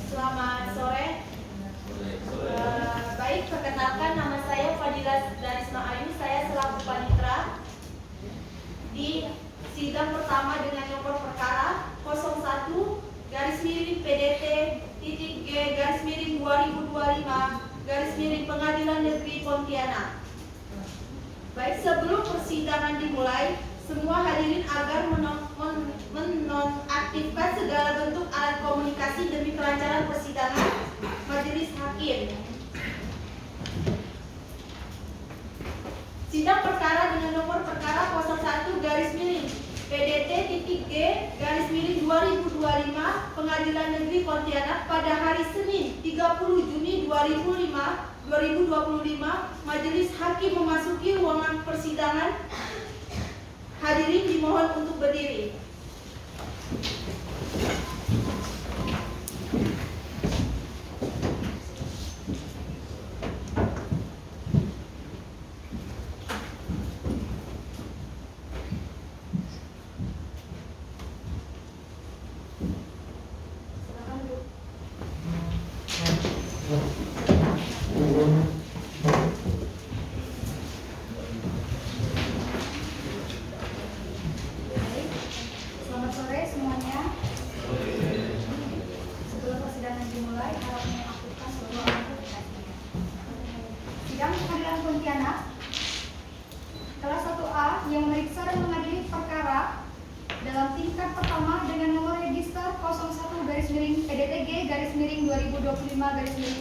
Selamat sore. Baik, perkenalkan nama saya Fadila Darisma Ayu. Saya selaku panitera di sidang pertama dengan nomor perkara 01-G-2025 Pengadilan Negeri Pontianak. Baik, sebelum persidangan dimulai, semua hadirin agar menonaktifkan segala bentuk alat komunikasi demi kelancaran persidangan majelis hakim. Sidang perkara dengan nomor perkara 01-PDT-G-2025 Pengadilan Negeri Pontianak pada hari Senin 30 Juni 2025 majelis hakim memasuki ruangan persidangan. Hadirin dimohon untuk berdiri.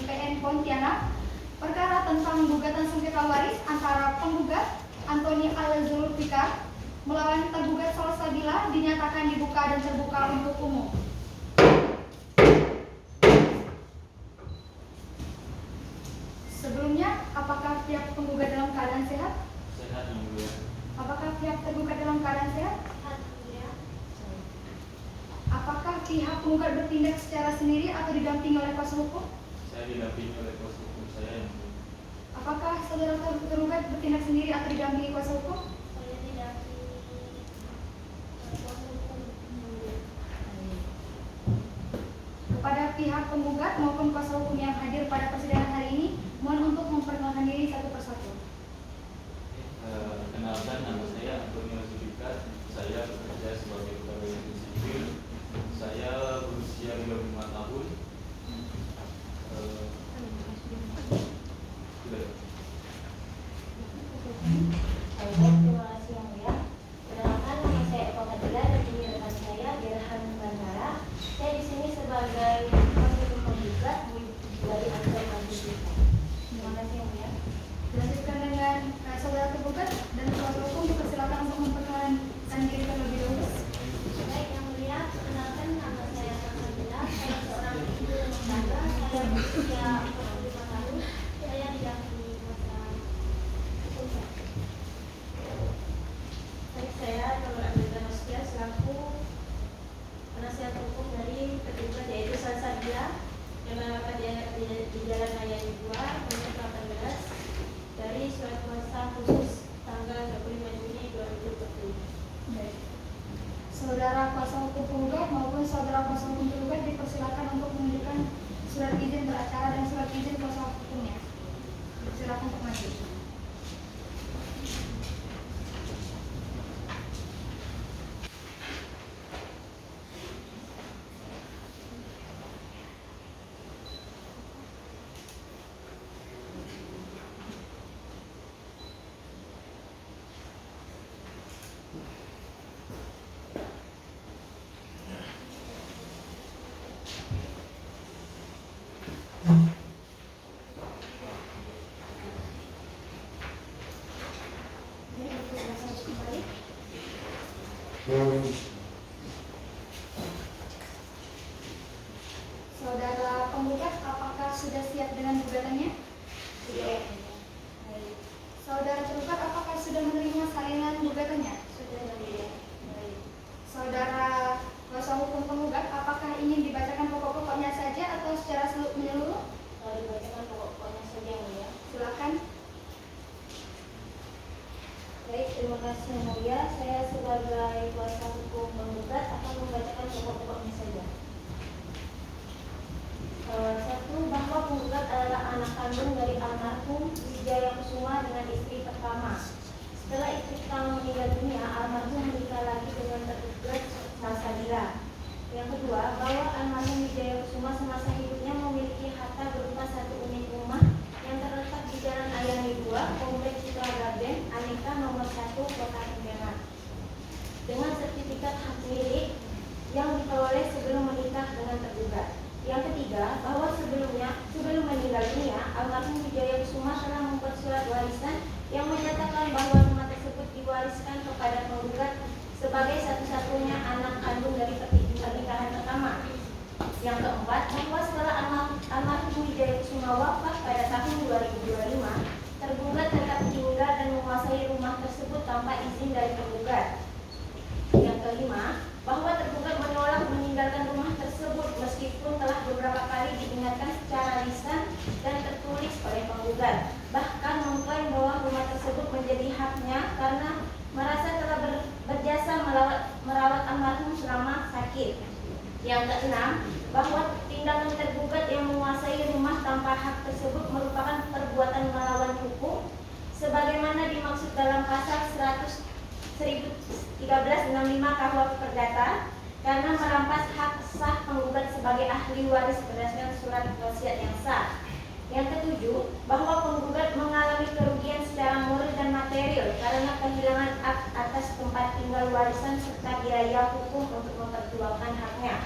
PN Pontianak, perkara tentang gugatan sengketa waris antara penggugat Antoni Al-Zulfikar melawan tergugat Salsabila dinyatakan dibuka dan terbuka untuk umum. Sebelumnya, apakah pihak penggugat dalam keadaan sehat? Sehat, Yang Mulia. Apakah pihak tergugat dalam keadaan sehat? Alhamdulillah. Apakah pihak penggugat bertindak secara sendiri atau didampingi oleh kuasa hukum? Saya didampingi oleh kuasa hukum saya, Yang Mulia. Apakah saudara tergugat bertindak sendiri atau didampingi kuasa hukum? Saya didampingi kuasa hukum. Kepada pihak penggugat maupun kuasa hukum yang hadir pada persidangan hari ini, mohon untuk memperkenalkan diri satu persatu. Kenalkan, nama saya Antoni Al-Zulfikar. Saya bekerja sebagai pegawai negeri sipil. Saya berusia 25 tahun. Terima kasih Yang Mulia. Perkenalkan, nama saya Eko Fadila dan ini rekan saya Gerhan Bandara. Saya di sini sebagai kuasa hukum penggugat dari Ansor Majidika. Terima kasih Yang Mulia. Dilanjutkan dengan saudara tergugat dan kuasa hukum dipersilakan untuk memperkenalkan diri terlebih dahulu. Baik Yang Mulia, perkenalkan nama saya Salsabila. Saya seorang ibu rumah tangga. Saya berusia 45 tahun. Saya didampingi kuasa hukum saya. Baik, saya Nur Abdullah Nostia selaku penasihat hukum dari tergugat yaitu Salsabila yang melaporkan di Jalan Raya 2 nomor 18 dari surat kuasa khusus tanggal 25 Juni 2025. Baik. Saudara kuasa hukum penggugat maupun saudara kuasa hukum tergugat dipersilakan untuk menunjukkan surat izin beracara dan surat izin kuasa hukumnya. Silakan untuk maju. Saudara penggugat, apakah sudah siap dengan gugatannya? Sudah. Saudara tergugat, apakah sudah menerima salinan gugatannya? Sudah Mulia. Saudara kuasa hukum penggugat, apakah ingin dibacakan pokok-pokoknya saja atau secara menyeluruh? Dibacakan pokok-pokoknya saja Yang Mulia. Silakan. Baik, terima kasih Yang Mulia. Saya sebagai kuasa hukum penggugat akan membacakan pokok-pokoknya saja. anak kandung dari almarhum Wijaya Kusuma dengan istri pertama. Setelah istri pertama meninggal dunia, almarhum menikah lagi dengan tergugat Salsabila. Yang kedua, bahwa almarhum Wijaya Kusuma semasa hidupnya memiliki harta berupa 1 unit rumah yang terletak di Jalan Ayani 2, Komplek Citra Garden, Aneka nomor 1, Kota Pontianak, dengan sertifikat hak milik yang diperoleh sebelum menikah dengan tergugat. Yang ketiga, bahwa sebelum meninggal dunia, almarhum Wijaya Kusuma telah membuat surat warisan yang menyatakan bahwa rumah tersebut diwariskan kepada penggugat sebagai satu-satunya anak kandung dari pernikahan pertama. Yang keempat, bahwa setelah almarhum Wijaya Kusuma wafat pada tahun 2025, tergugat tetap tinggal dan menguasai rumah tersebut tanpa izin dari penggugat. Yang kelima, bahwa tergugat menolak meninggalkan rumah tersebut meskipun telah beberapa kali diingatkan secara lisan dan tertulis oleh penggugat. Bahkan mengklaim bahwa rumah tersebut menjadi haknya karena merasa telah berjasa merawat almarhum selama sakit. Yang keenam, bahwa tindakan tergugat yang menguasai rumah tanpa hak tersebut merupakan perbuatan melawan hukum sebagaimana dimaksud dalam pasal 1365 KUHP Perdata karena merampas hak sah penggugat sebagai ahli waris berdasarkan surat wasiat yang sah. Yang ketujuh, bahwa penggugat mengalami kerugian secara moral dan material karena kehilangan hak atas tempat tinggal warisan serta biaya hukum untuk memperjuangkan haknya.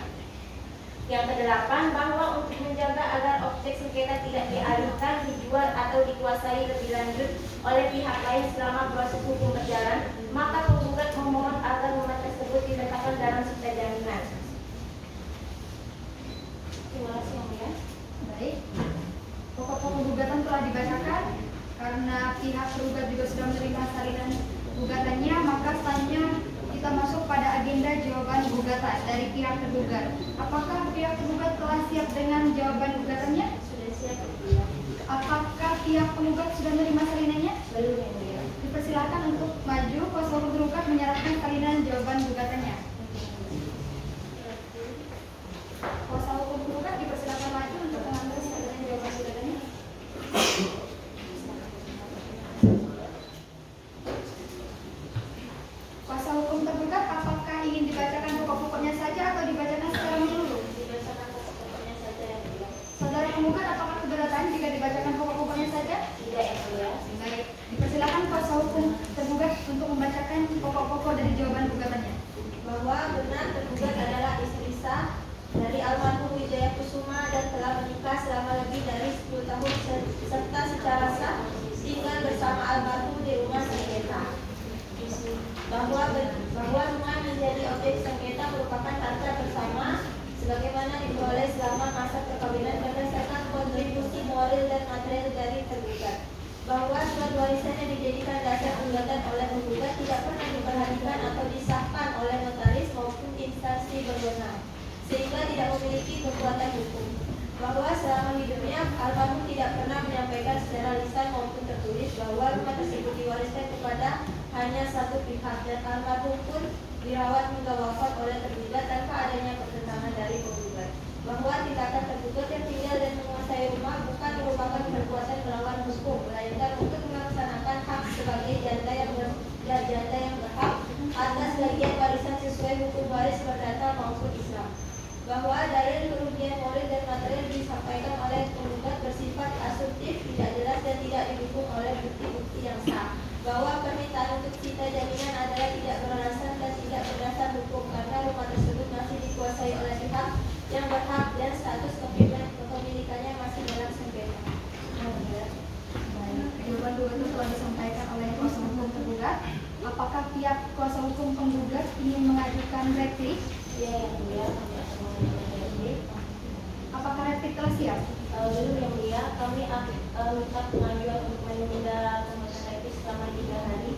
Yang kedelapan, bahwa untuk menjaga agar objek sengketa tidak dialihkan, dijual atau dikuasai lebih lanjut oleh pihak lain selama proses hukum berjalan, maka penggugat memohon agar rumah tersebut diletakkan dalam sita jaminan. Terima kasih Yang Mulia. Baik. Pokok-pokok gugatan telah dibacakan. Karena pihak tergugat juga sudah menerima salinan gugatannya, maka selanjutnya kita masuk pada agenda jawaban gugatan dari pihak tergugat. Apakah pihak tergugat telah siap dengan jawaban gugatannya? Sudah siap, Ya. Apakah pihak penggugat sudah menerima salinannya? Belum, Yang Mulia. Dipersilakan untuk maju, kuasa hukum tergugat menyerahkan salinan jawaban gugatannya. Kuasa hukum tergugat dipersilakan maju untuk mengambil salinan jawaban gugatannya. Kuasa hukum tergugat, apakah ingin dibacakan pokok-pokoknya saja atau dibacakan secara menyeluruh? Dibacakan pokok-pokoknya saja, Yang Mulia. Saudara penggugat, apakah keberatan jika dibacakan pokok-pokoknya saja? Tidak, Yang Mulia. Baik, dipersilakan kuasa hukum tergugat untuk membacakan pokok-pokok dari jawaban gugatannya. Bahwa benar tergugat adalah istri sah dari almarhum Wijaya Kusuma dan telah menikah selama lebih dari 10 tahun serta secara sah tinggal bersama almarhum di rumah sengketa. Bahwa rumah menjadi objek sengketa merupakan harta bersama sebagaimana diperoleh selama masa perkawinan berdasarkan kontribusi moral dan material dari tergugat. Bahwa surat warisannya dijadikan dasar gugatan oleh penggugat tidak pernah diperhatikan atau disahkan oleh notaris maupun instansi berwenang, sehingga tidak memiliki kekuatan hukum. Bahwa selama hidupnya almarhum tidak pernah menyampaikan secara lisan maupun tertulis bahwa rumah tersebut diwariskan kepada hanya satu pihak dan almarhum pun dirawat hingga wafat oleh tergugat tanpa adanya pertentangan dari penggugat. Bahwa tindakan tergugat yang tinggal dan menguasai rumah bukan merupakan perbuatan melawan hukum, melainkan untuk melaksanakan hak sebagai janda yang berhak atas bagian warisan sesuai hukum waris perdata maupun Islam. Bahwa dalil kerugian moral dan material disampaikan oleh penggugat bersifat asumtif, tidak jelas dan tidak didukung oleh bukti-bukti yang sah. Bahwa permintaan untuk sita jaminan adalah tidak beralasan dan tidak berdasar hukum karena rumah tersebut masih dikuasai oleh pihak yang berhak dan status kepemilikannya masih dalam sengketa. Jawaban gugatan telah disampaikan oleh kuasa hukum tergugat. Apakah pihak kuasa hukum penggugat ingin mengajukan replik? Ya, Yang Mulia, kami akan mengajukan replik. Apakah replik telah siap? Belum, Yang Mulia, kami minta pengajuan untuk menunda pembahasan replik selama 3 hari.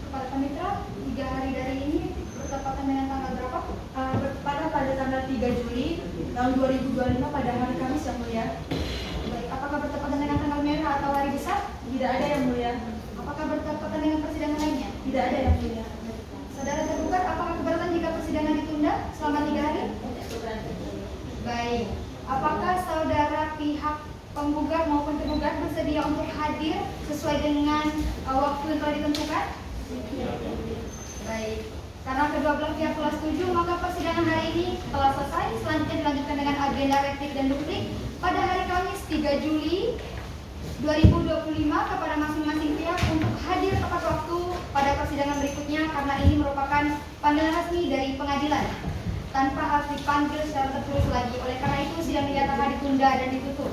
Kepada panitera, 3 hari dari ini bertepatan dengan tanggal berapa? Bertepatan pada tanggal 3 Juli tahun 2025 pada hari Kamis, Yang Mulia. Baik, apakah bertepatan dengan tanggal merah atau hari besar? Tidak ada, Yang Mulia. Apakah bertepatan dengan persidangan lainnya? Tidak ada, Yang Mulia. Saudara tergugat, apakah keberatan jika persidangan ditunda selama 3 hari? Tidak keberatan. Baik, apakah saudara pihak penggugat maupun tergugat bersedia untuk hadir sesuai dengan waktu yang telah ditentukan? Baik. Karena kedua belah pihak telah setuju, maka persidangan hari ini telah selesai. Selanjutnya dilanjutkan dengan agenda replik dan duplik pada hari Kamis 3 Juli 2025 kepada masing-masing pihak untuk hadir tepat waktu pada persidangan berikutnya, karena ini merupakan panggilan resmi dari pengadilan tanpa harus dipanggil secara tertulis lagi. Oleh karena itu sidang dinyatakan ditunda dan ditutup.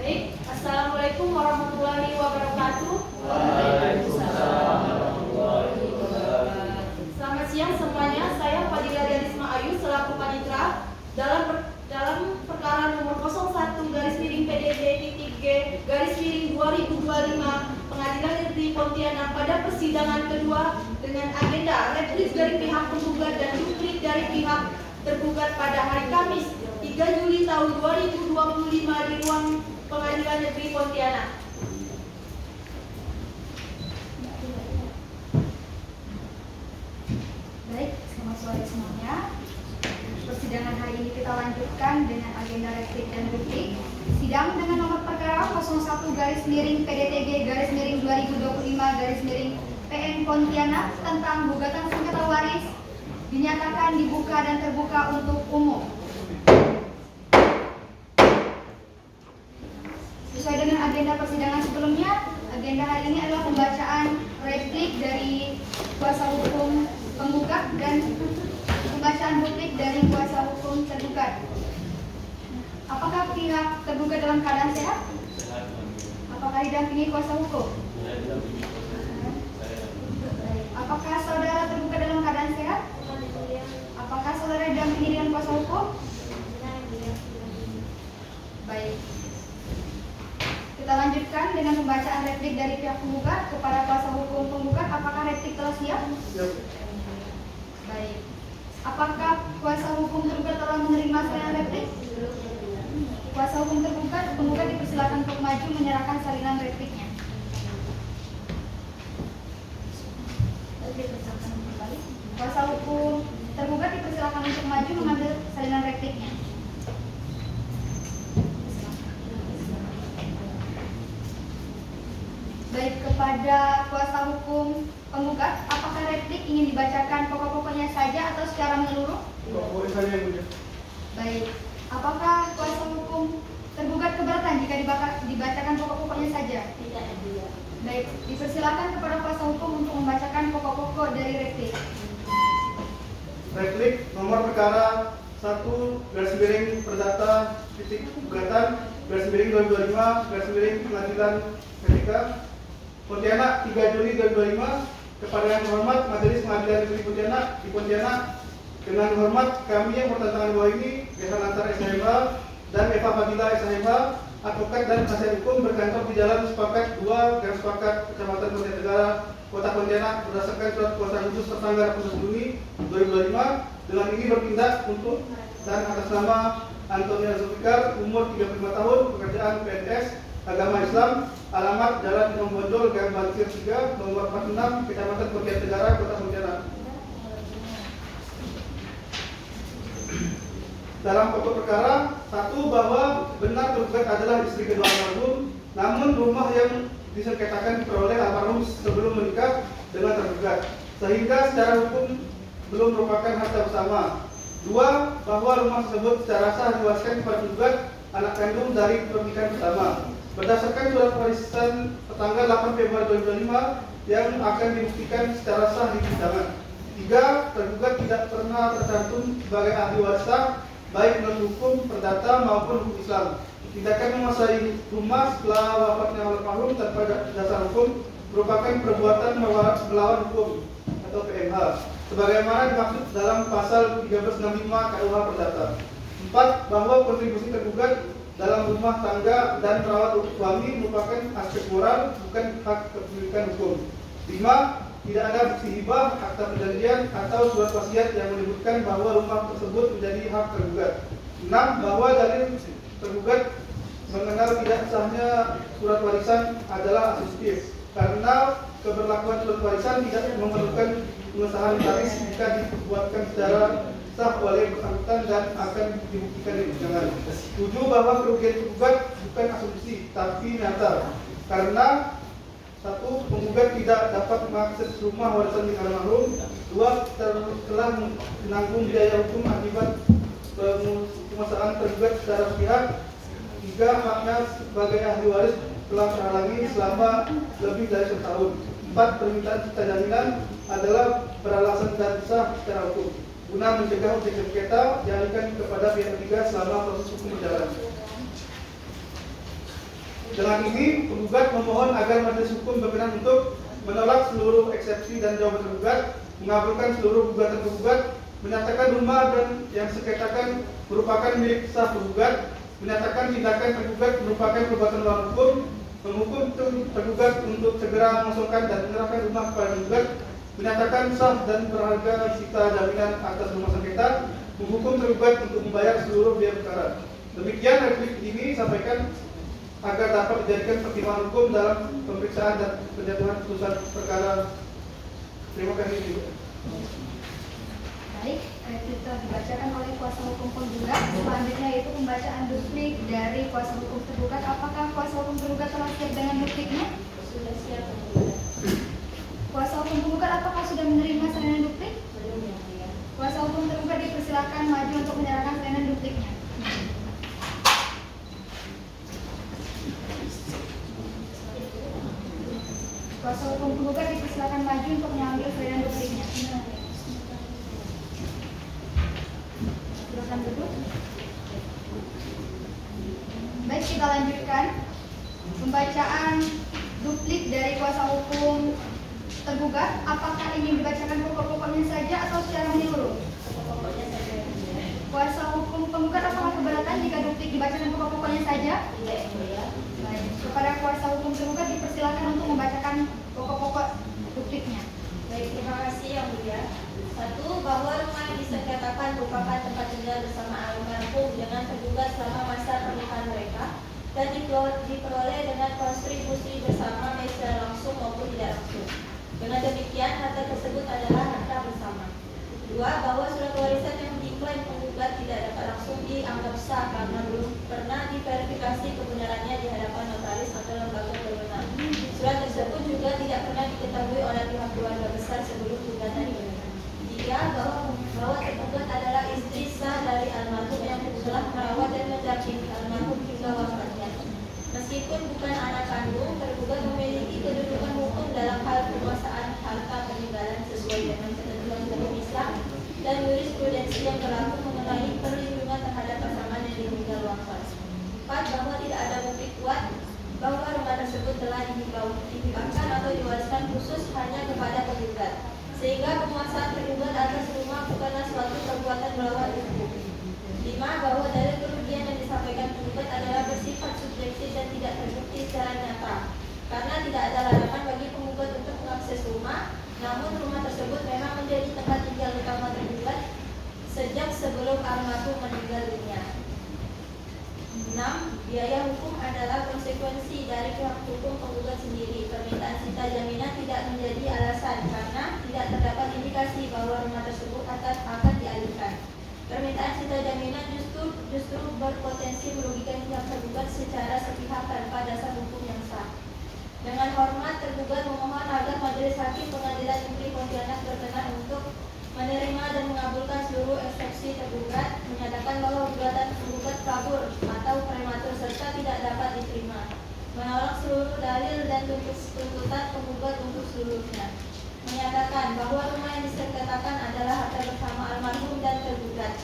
Baik, Assalamualaikum warahmatullahi wabarakatuh. Selamat siang semuanya. Saya Fadila Risma Ayu selaku panitera dalam perkara nomor 01-PDD-G-2025 Pengadilan Negeri Pontianak pada persidangan kedua dengan agenda replik dari pihak penggugat dan duplik dari pihak tergugat pada hari Kamis 3 Juli tahun 2025 di ruang Pengadilan Negeri Pontianak. Baik, selamat sore semuanya. Persidangan hari ini kita lanjutkan dengan agenda replik dan duplik. Sidang dengan nomor perkara 01-2025-PN Pontianak tentang gugatan sengketa waris dinyatakan dibuka dan terbuka untuk umum. Sesuai dengan agenda persidangan sebelumnya, agenda hari ini adalah pembacaan replik dari kuasa hukum penggugat dan pembacaan duplik dari kuasa hukum tergugat. Apakah pihak tergugat dalam keadaan sehat? Sehat, Apakah didampingi kuasa hukum? saya didampingi saya. Apakah saudara tergugat dalam keadaan sehat? Apakah saudara didampingi dengan kuasa hukum? Baik. Kita lanjutkan dengan pembacaan replik dari pihak penggugat kepada kuasa hukum penggugat. Apakah replik telah siap? Baik. Apakah kuasa hukum tergugat telah menerima salinan replik? Kuasa hukum tergugat, penggugat dipersilakan untuk maju menyerahkan salinan repliknya. Kuasa hukum tergugat dipersilakan untuk maju mengambil salinan repliknya. Baik, kepada kuasa hukum penggugat, apakah replik ingin dibacakan pokok-pokoknya saja atau secara menyeluruh? Pokoknya saja yang mulia. Baik, apakah kuasa hukum tergugat keberatan jika dibacakan pokok-pokoknya saja? Tidak ada. Baik, dipersilakan kepada kuasa hukum untuk membacakan pokok-pokok dari replik. Replik nomor perkara 1 Perdata titik gugatan /2025 Pengadilan Ketika Pontianak 3 Juli 2025. Kepada yang terhormat Majelis Pengadilan Negeri Pontianak di Pontianak, dengan hormat kami yang bertentangan bahwa ini Gehan Antar SHMH dan Eva Fadila SHMH, advokat dan penasihat hukum berkantor di Jalan Sepakat 2 Gang Sepakat, Kecamatan Pontianak Negara, Kota Pontianak, berdasarkan surat kuasa khusus tertanggal 1 Juni 2025. Dengan ini bertindak untuk dan atas nama Antonia Zulfikar, umur 35 tahun, pekerjaan PNS, agama Islam, alamat Jalan Imam Bonjol, Gang Bancir 3, nomor 46, Kecamatan Pontianak Negara, Kota Pontianak. Dalam pokok perkara, satu, bahwa benar tergugat adalah istri kedua almarhum, namun rumah yang disengketakan diperoleh almarhum sebelum menikah dengan tergugat, sehingga secara hukum belum merupakan harta bersama. Dua, bahwa rumah tersebut secara sah diwariskan kepada tergugat, anak kandung dari pernikahan bersama, berdasarkan surat warisan tanggal 8 Februari 2025 yang akan dibuktikan secara sah di persidangan. Tiga, tergugat tidak pernah tercantum sebagai ahli waris sah, baik menurut hukum perdata maupun hukum Islam. Tindakan menguasai rumah setelah wafatnya almarhum tanpa dasar hukum merupakan perbuatan melawan hukum atau PMH, sebagaimana dimaksud dalam pasal 1365 KUH Perdata. 4, bahwa kontribusi tergugat dalam rumah tangga dan merawat suami merupakan aspek moral, bukan hak kepemilikan hukum. 5, tidak ada bukti hibah, akta perjanjian atau surat wasiat yang menyebutkan bahwa rumah tersebut menjadi hak tergugat. 6. Bahwa dalil tergugat mengenal tidak sahnya surat warisan adalah asunsif karena keberlakuan surat warisan tidak memerlukan pengesahan notaris jika dibuatkan secara sah oleh bersangkutan dan akan dibuktikan di persidangan. 7. Bahwa kerugian tergugat bukan asumsi tapi nyata karena 1. Penggugat tidak dapat mengakses rumah warisan milik almarhum. 2. Telah menanggung biaya hukum akibat penguasaan tergugat secara pihak. 3. Haknya sebagai ahli waris telah terhalangi selama lebih dari 1 tahun. 4. Permintaan sita jaminan adalah beralasan dan sah secara hukum guna mencegah objek sengketa dialihkan kepada pihak ketiga selama proses hukum berjalan. Dengan ini, penggugat memohon agar majelis hukum berkenan untuk menolak seluruh eksepsi dan jawaban tergugat, mengabulkan seluruh gugatan tergugat, menyatakan rumah dan yang sengketakan merupakan milik sah penggugat, menyatakan tindakan tergugat merupakan perbuatan melawan hukum, menghukum tergugat untuk segera mengosongkan dan menyerahkan rumah kepada penggugat, menyatakan sah dan berharga sita jaminan atas rumah sengketa, menghukum tergugat untuk membayar seluruh biaya perkara. Demikian replik ini sampaikan agar dapat dijadikan pertimbangan hukum dalam pemeriksaan dan penjatuhan putusan perkara. Terima kasih. Baik, itu dibacakan oleh kuasa hukum penggugat. Selanjutnya yaitu pembacaan duplik dari kuasa hukum tergugat. Apakah kuasa hukum tergugat telah siap dengan dupliknya? Sudah siap penggugat. Kuasa hukum penggugat apakah sudah menerima salinan duplik? Belum ya, ya. Kuasa hukum tergugat dipersilakan maju untuk menyerahkan salinan dupliknya. Kuasa hukum penggugat dipersilakan maju untuk mengambil salinan dupliknya. Silakan duduk. Baik, kita lanjutkan pembacaan duplik dari kuasa hukum tergugat. Apakah ingin dibacakan pokok-pokoknya saja atau secara menyeluruh? Pokoknya saja. Kuasa hukum penggugat apakah keberatan jika duplik dibacakan pokok-pokoknya saja? Tidak ya. Baik, kepada kuasa hukum tergugat dipersilakan untuk membacakan pokok-pokok dupliknya. Baik, terima kasih yang mulia. 1. Bahwa rumah yang disengketakan merupakan tempat tinggal bersama almarhum dengan tergugat selama masa pernikahan mereka dan diperoleh dengan kontribusi bersama baik secara langsung maupun tidak langsung. Dengan demikian, harta tersebut adalah harta bersama. 2. Bahwa surat warisan yang diklaim penggugat tidak dapat langsung dianggap sah karena belum pernah diverifikasi kebenarannya di hadapan notaris atau lembaga berwenang. Surat tersebut juga tidak pernah diketahui oleh pihak keluarga besar sebelum gugatan ini. 3. Bahwa tergugat adalah istri sah dari almarhum yang telah merawat dan mendampingi almarhum hingga wafatnya. Meskipun bukan anak kandung, tergugat memiliki kedudukan hukum dalam hal penguasaan harta peninggalan sesuai dengan ketentuan hukum Islam dan jurisprudensi yang berlaku mengenai perlindungan terhadap pasangan yang meninggal wafat. 4. Bahwa tidak ada bukti kuat bahwa rumah tersebut telah dihibahkan atau diwariskan khusus hanya kepada penggugat, sehingga penguasaan tergugat atas rumah bukanlah suatu perbuatan melawan hukum. 5. Bahwa dalil kerugian yang disampaikan penggugat adalah bersifat subjektif dan tidak terbukti secara nyata, karena tidak ada larangan bagi penggugat untuk mengakses rumah, namun rumah tersebut memang menjadi tempat tinggal utama tergugat sejak sebelum almarhum meninggal dunia. 6. Biaya hukum adalah konsekuensi dari pihak hukum penggugat sendiri. Permintaan sita jaminan tidak menjadi alasan karena tidak terdapat indikasi bahwa rumah tersebut akan dialihkan. Permintaan sita jaminan justru berpotensi merugikan pihak tergugat secara sepihak tanpa dasar hukum yang sah. Dengan hormat, tergugat memohon agar Majelis Hakim Pengadilan Negeri Pontianak berkenan untuk menerima dan mengabulkan seluruh eksepsi tergugat, menyatakan bahwa gugatan tergugat kabur atau prematur serta tidak dapat diterima, menolak seluruh dalil dan tuntutan penggugat untuk seluruhnya, menyatakan bahwa rumah yang disengketakan adalah harta bersama almarhum dan tergugat,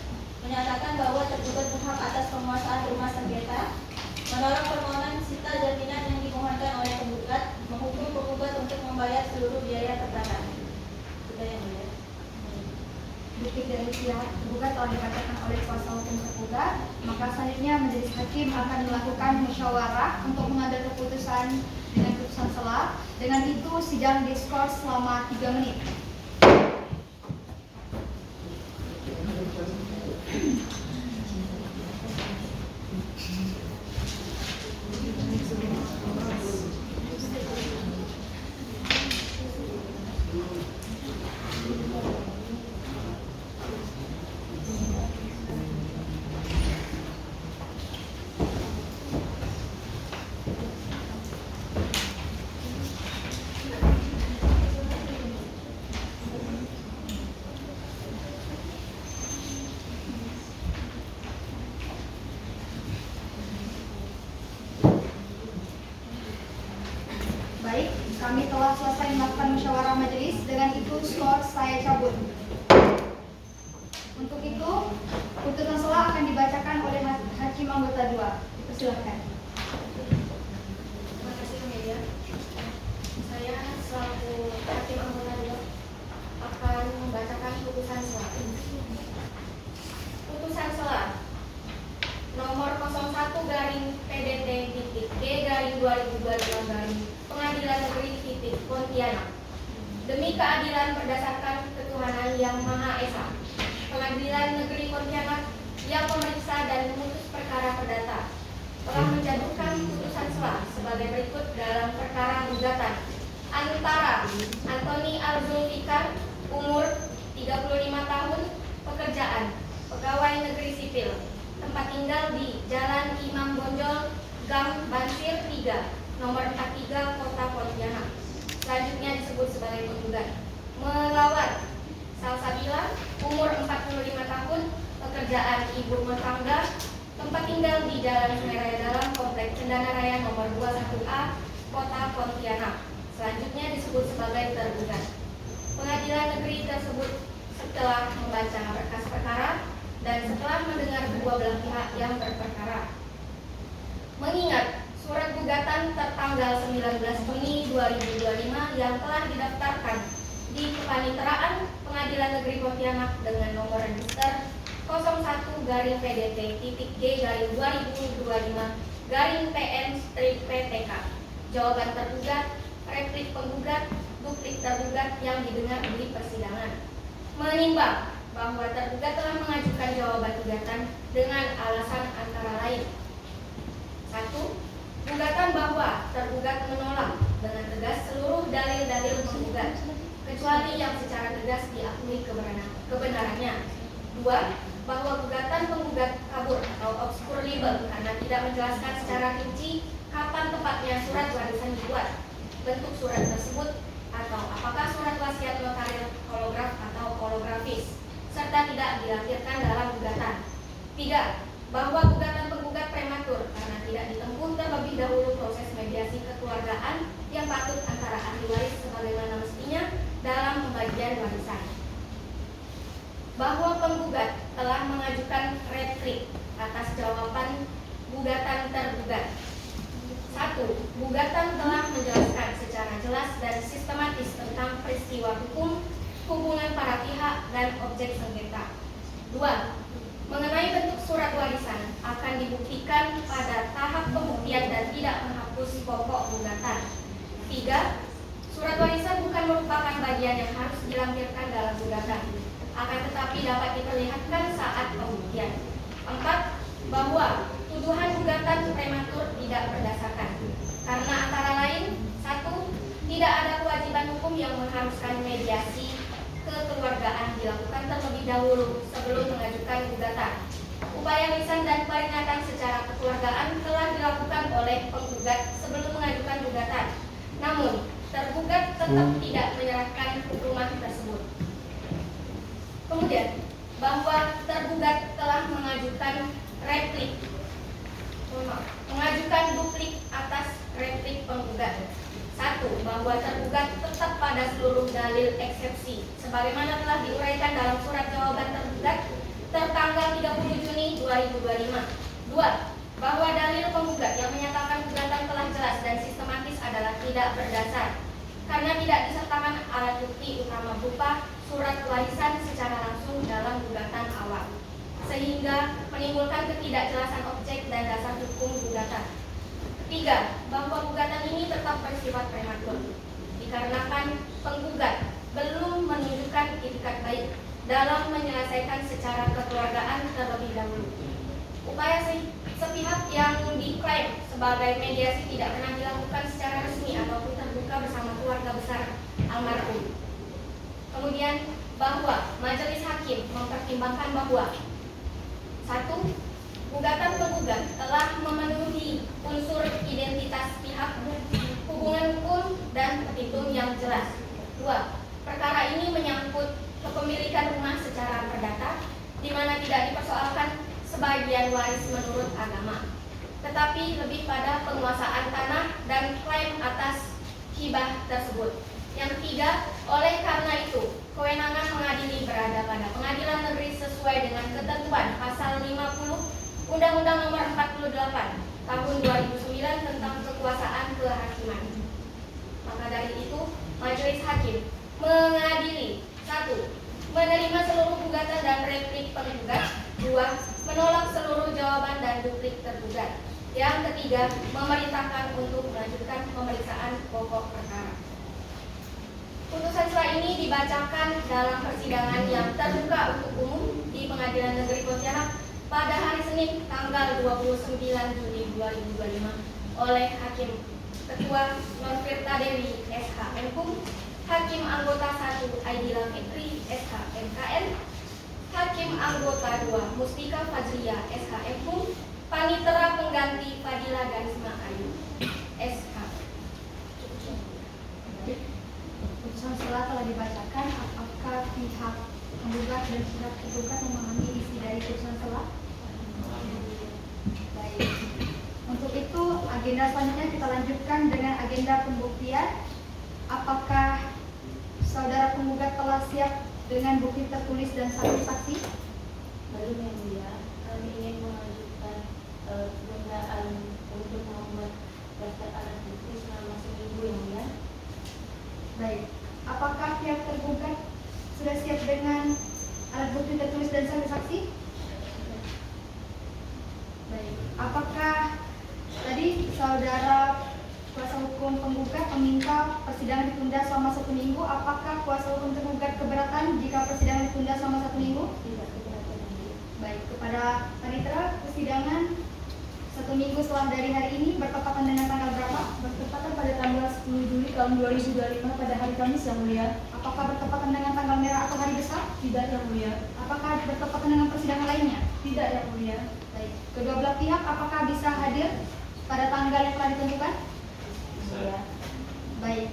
menyatakan bahwa tergugat berhak atas penguasaan rumah sengketa, menolak permohonan sita jaminan yang dimohonkan oleh penggugat, menghukum penggugat untuk membayar seluruh biaya perkara. Sudah yang mulia. Duplik dari pihak tergugat telah dibacakan oleh kuasa hukum tergugat, maka selanjutnya majelis hakim akan melakukan musyawarah untuk mengambil keputusan dengan keputusan sela. Dengan itu sidang diskors selama 3 menit. itu skor saya cabut. Untuk itu, putusan sela akan dibacakan oleh Hakim Anggota 2. Dipersilahkan. Terima kasih media. Saya selaku Hakim Anggota 2 akan membacakan putusan sela. Putusan sela nomor 01/PDT-G/2022 Pengadilan Negeri Pontianak. Demi keadilan berdasarkan ketuhanan yang Maha Esa, Pengadilan Negeri Pontianak yang memeriksa dan memutus perkara perdata telah menjatuhkan putusan sela sebagai berikut dalam perkara gugatan antara Antoni Alzulfikar, umur 35 tahun, pekerjaan pegawai negeri sipil, tempat tinggal di Jalan Imam Bonjol, Gang Bansir 3, nomor 43, Kota Pontianak. Selanjutnya disebut sebagai penggugat, melawan Salsabila, umur 45 tahun, pekerjaan ibu rumah tangga, tempat tinggal di Jalan Sungai Raya Dalam, Komplek Cendana Raya nomor 21A, Kota Pontianak. Selanjutnya disebut sebagai tergugat. Pengadilan negeri tersebut setelah membaca berkas perkara dan setelah mendengar kedua belah pihak yang berperkara, mengingat surat gugatan tertanggal 19 Juni 2025 yang telah didaftarkan di Kepaniteraan Pengadilan Negeri Pontianak dengan nomor register 01/PDT-G/2025/PN/PTK. Jawaban tergugat, replik penggugat, duplik tergugat yang didengar di persidangan. Menimbang bahwa tergugat telah mengajukan jawaban gugatan dengan alasan antara lain: 1. Gugatan bahwa tergugat menolak dengan tegas seluruh dalil-dalil penggugat, kecuali yang secara tegas diakui kebenarannya. 2. Bahwa gugatan penggugat kabur atau obskur libel karena tidak menjelaskan secara rinci kapan tepatnya surat warisan dibuat, bentuk surat tersebut, atau apakah surat wasiat notaris, holograf atau holografis, serta tidak dilampirkan dalam gugatan. 3. Bahwa gugatan penggugat prematur karena tidak ditempuh terlebih dahulu proses mediasi kekeluargaan yang patut antara ahli waris sebagaimana mestinya dalam pembagian warisan. Bahwa penggugat telah mengajukan replik atas jawaban gugatan tergugat. 1. Gugatan telah menjelaskan secara jelas dan sistematis tentang peristiwa hukum, hubungan para pihak, dan objek sengketa. 2. Mengenai bentuk surat warisan akan dibuktikan pada tahap pembuktian dan tidak menghapus pokok gugatan. 3. Surat warisan bukan merupakan bagian yang harus dilampirkan dalam gugatan, akan tetapi dapat diperlihatkan saat pembuktian. 4. Bahwa tuduhan gugatan prematur tidak berdasarkan karena antara lain: 1. Tidak ada kewajiban hukum yang mengharuskan mediasi kekeluargaan dilakukan terlebih dahulu sebelum mengajukan gugatan. Upaya lisan dan peringatan secara kekeluargaan telah dilakukan oleh penggugat sebelum mengajukan gugatan. Namun, tergugat tetap tidak menyerahkan rumah tersebut. Kemudian, bahwa tergugat telah mengajukan duplik atas replik penggugat. 1. Bahwa tergugat tetap pada seluruh dalil eksepsi sebagaimana telah diuraikan dalam surat jawaban tergugat tertanggal 30 Juni 2025. 2. Bahwa dalil penggugat yang menyatakan gugatan telah jelas dan sistematis adalah tidak berdasar karena tidak disertakan alat bukti utama berupa surat warisan secara langsung dalam gugatan awal, sehingga menimbulkan ketidakjelasan objek dan dasar hukum gugatan. 3. Bahwa gugatan ini tetap bersifat prematur dikarenakan penggugat belum menunjukkan itikat baik dalam menyelesaikan secara kekeluargaan terlebih dahulu. Upaya sepihak yang diklaim sebagai mediasi tidak pernah dilakukan secara resmi ataupun terbuka bersama keluarga besar almarhum. Kemudian, bahwa majelis hakim mempertimbangkan bahwa 1. Gugatan penggugat telah memenuhi unsur identitas pihak, hubungan hukum, dan petitum yang jelas. 2. Perkara ini menyangkut kepemilikan rumah secara perdata, di mana tidak dipersoalkan sebagian waris menurut agama, tetapi lebih pada penguasaan tanah dan klaim atas hibah tersebut. Yang 3. Oleh karena itu, kewenangan mengadili berada pada pengadilan negeri sesuai dengan ketentuan pasal 50 Undang-Undang Nomor 48 Tahun 2009 tentang kekuasaan kehakiman. Maka dari itu, majelis hakim mengadili: 1. Menerima seluruh gugatan dan replik penggugat. 2. Menolak seluruh jawaban dan duplik tergugat. Yang ketiga, memerintahkan untuk melanjutkan pemeriksaan pokok perkara. Putusan setelah ini dibacakan dalam persidangan yang terbuka untuk umum di Pengadilan Negeri Pontianak pada hari Senin tanggal 29 Juni 2025 oleh Hakim Ketua Nonfirta Dewi SH Menkum, Hakim Anggota 1 Aidila Fitri SH MKN, Hakim Anggota 2 Mustika Fajriya SH Menkum, Panitera Pengganti Fadila Garisma Ayu SH. Putusan setelah telah dibacakan, apakah pihak penggugat dan pihak tergugat memahami isi dari putusan setelah? Baik. Untuk itu, agenda selanjutnya kita lanjutkan dengan agenda pembuktian. Apakah saudara penggugat telah siap dengan bukti tertulis dan saksi-saksi? Belum, yang mulia. Kami ingin mengajukan penundaan untuk membuat daftar alat bukti selama seminggu, yang mulia. Baik. Apakah pihak tergugat sudah siap dengan alat bukti tertulis dan saksi-saksi? Baik. Apakah tadi saudara kuasa hukum penggugat meminta persidangan ditunda selama 1 minggu? Apakah kuasa hukum tergugat keberatan jika persidangan ditunda selama 1 minggu? Tidak keberatan, yang mulia. Baik. Kepada panitera, persidangan 1 minggu setelah dari hari ini bertepatan dengan tanggal berapa? Bertepatan pada tanggal 10 Juli tahun 2025 pada hari Kamis, yang mulia. Apakah bertepatan dengan tanggal merah atau hari besar? Tidak, yang mulia. Apakah bertepatan dengan persidangan lainnya? Tidak, yang mulia. Baik. Kedua belah pihak apakah bisa hadir pada tanggal yang telah ditentukan? Ya. Baik.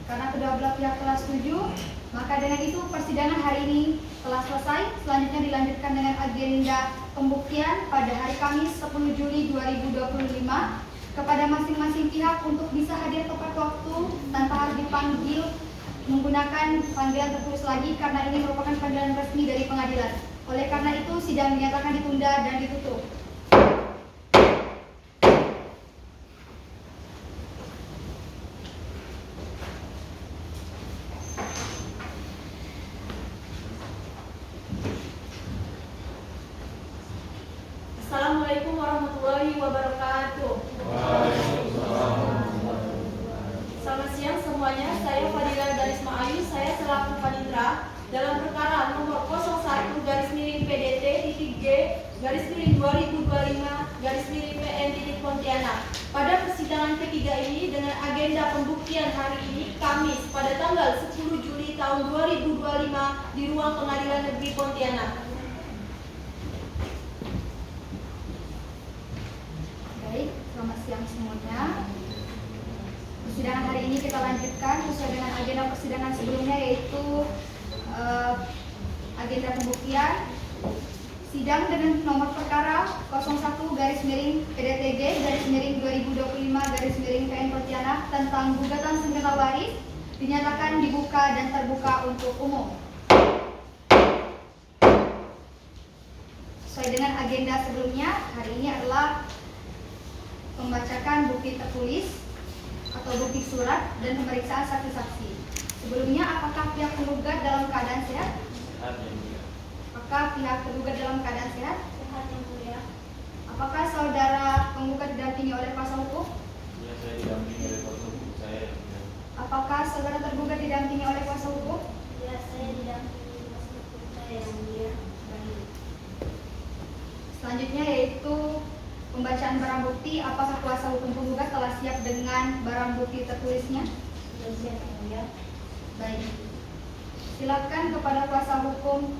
Karena kedua belah pihak telah setuju, maka dengan itu persidangan hari ini telah selesai. Selanjutnya dilanjutkan dengan agenda pembuktian pada hari Kamis 10 Juli 2025 kepada masing-masing pihak untuk bisa hadir tepat waktu tanpa harus dipanggil menggunakan panggilan tertulis lagi karena ini merupakan panggilan resmi dari pengadilan. Oleh karena itu sidang dinyatakan ditunda dan ditutup. Assalamualaikum warahmatullahi wabarakatuh. Selamat siang semuanya, saya Fadila Garisma Ayu, saya selaku panitera dalam perkara nomor 01-PDT-G-2025-PN Pontianak. Pada persidangan ketiga ini dengan agenda pembuktian hari ini Kamis pada tanggal 10 Juli tahun 2025 di ruang Pengadilan Negeri Pontianak. Baik, selamat siang semuanya. Persidangan hari ini kita lanjutkan sesuai dengan agenda persidangan sebelumnya, yaitu agenda pembuktian. Sidang dengan nomor perkara 01-PDTG-2025-PN Pontianak tentang gugatan sengketa waris dinyatakan dibuka dan terbuka untuk umum. Sesuai dengan agenda sebelumnya, hari ini adalah membacakan bukti tertulis atau bukti surat dan pemeriksaan saksi-saksi. Sebelumnya, apakah pihak penggugat dalam keadaan sehat? Sehat, yang mulia. Apakah pihak tergugat dalam keadaan sehat? Sehat, yang mulia. Apakah saudara penggugat didampingi oleh kuasa hukum? Ya, saya didampingi oleh kuasa hukum saya, yang mulia. Apakah saudara tergugat didampingi oleh kuasa hukum? Ya, saya didampingi kuasa hukum saya, yang mulia. Baik. Selanjutnya yaitu pembacaan barang bukti. Apakah kuasa hukum penggugat telah siap dengan barang bukti tertulisnya? Sudah siap, yang mulia. Baik. Silakan kepada kuasa hukum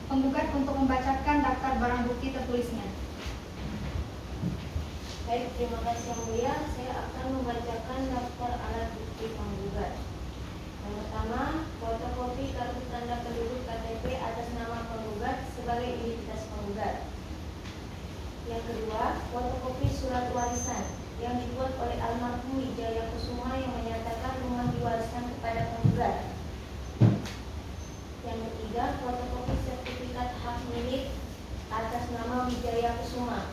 penggugat untuk membacakan daftar barang bukti tertulisnya. Baik, terima kasih, yang mulia. Saya akan membacakan daftar alat bukti penggugat. Yang pertama, fotokopi kartu tanda penduduk KTP atas nama penggugat sebagai identitas penggugat. Yang kedua, fotokopi surat warisan. yang dibuat oleh almarhum Wijaya Kusuma yang menyatakan rumah diwariskan kepada penggugat. Yang ketiga, fotokopi sertifikat hak milik atas nama Wijaya Kusuma.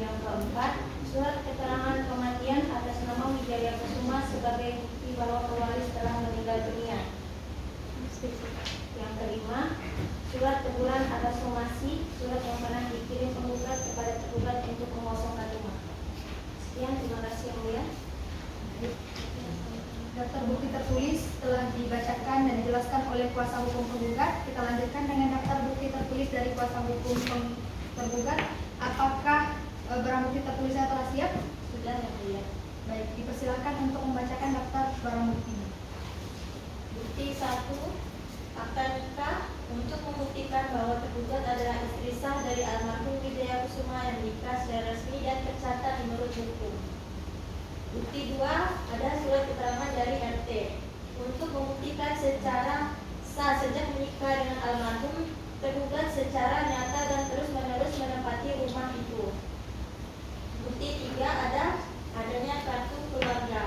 Yang keempat, surat keterangan kematian atas nama Wijaya Kusuma sebagai bukti bahwa pewaris telah meninggal dunia. Yang kelima, surat teguran atas somasi, surat yang pernah dikirim penggugat kepada tergugat untuk mengosongkan rumah. Sekian, terima kasih yang mulia. Daftar bukti tertulis telah dibacakan dan dijelaskan oleh kuasa hukum penggugat. Kita lanjutkan dengan daftar bukti tertulis dari kuasa hukum tergugat. Apakah barang bukti tertulisnya telah siap? Sudah yang mulia. Baik, dipersilakan untuk membacakan daftar barang bukti. Bukti 1, akta nikah untuk membuktikan bahwa tergugat adalah istri sah dari almarhum Wijaya Kusuma yang nikah secara resmi dan tercatat menurut hukum. Bukti 2, ada surat keterangan dari RT untuk membuktikan secara sah sejak menikah dengan almarhum tergugat secara nyata dan terus-menerus menempati rumah itu. Bukti 3, adanya kartu keluarga.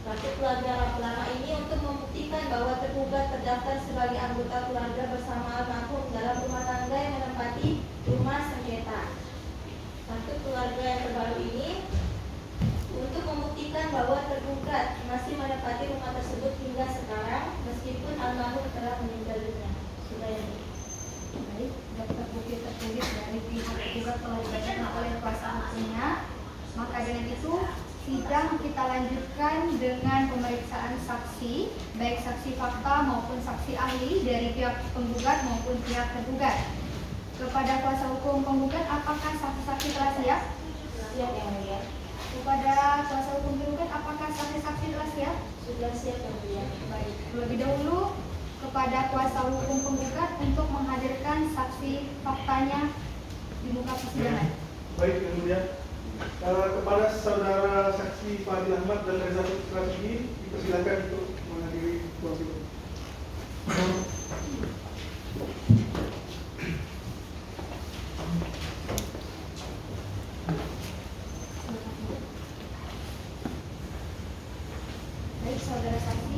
Kartu keluarga lama ini untuk membuktikan bahwa tergugat terdaftar sebagai anggota keluarga bersama almarhum dalam rumah tangga yang menempati rumah sengketa. Kartu keluarga yang terbaru ini untuk membuktikan bahwa tergugat masih menempati rumah tersebut hingga sekarang meskipun almarhum telah meninggal dunia. Sudah ya. Baik, daftar bukti tertulis dari pihak tergugat telah dibacakan oleh kuasa hukumnya. Maka dengan itu sidang kita lanjutkan dengan pemeriksaan saksi, baik saksi fakta maupun saksi ahli dari pihak penggugat maupun pihak tergugat. Kepada kuasa hukum penggugat, apakah saksi-saksi telah siap? Siap yang mulia. Kepada kuasa hukum tergugat, apakah saksi-saksi telah siap? Sudah siap yang mulia. Baik, terlebih dahulu kepada kuasa hukum penggugat untuk menghadirkan saksi faktanya di muka persidangan. Baik, yang mulia. Kepada saudara saksi Fadil Ahmad dan Reza Putrasidi dipersilakan untuk menghadiri ruang sidang. Baik, saudara saksi,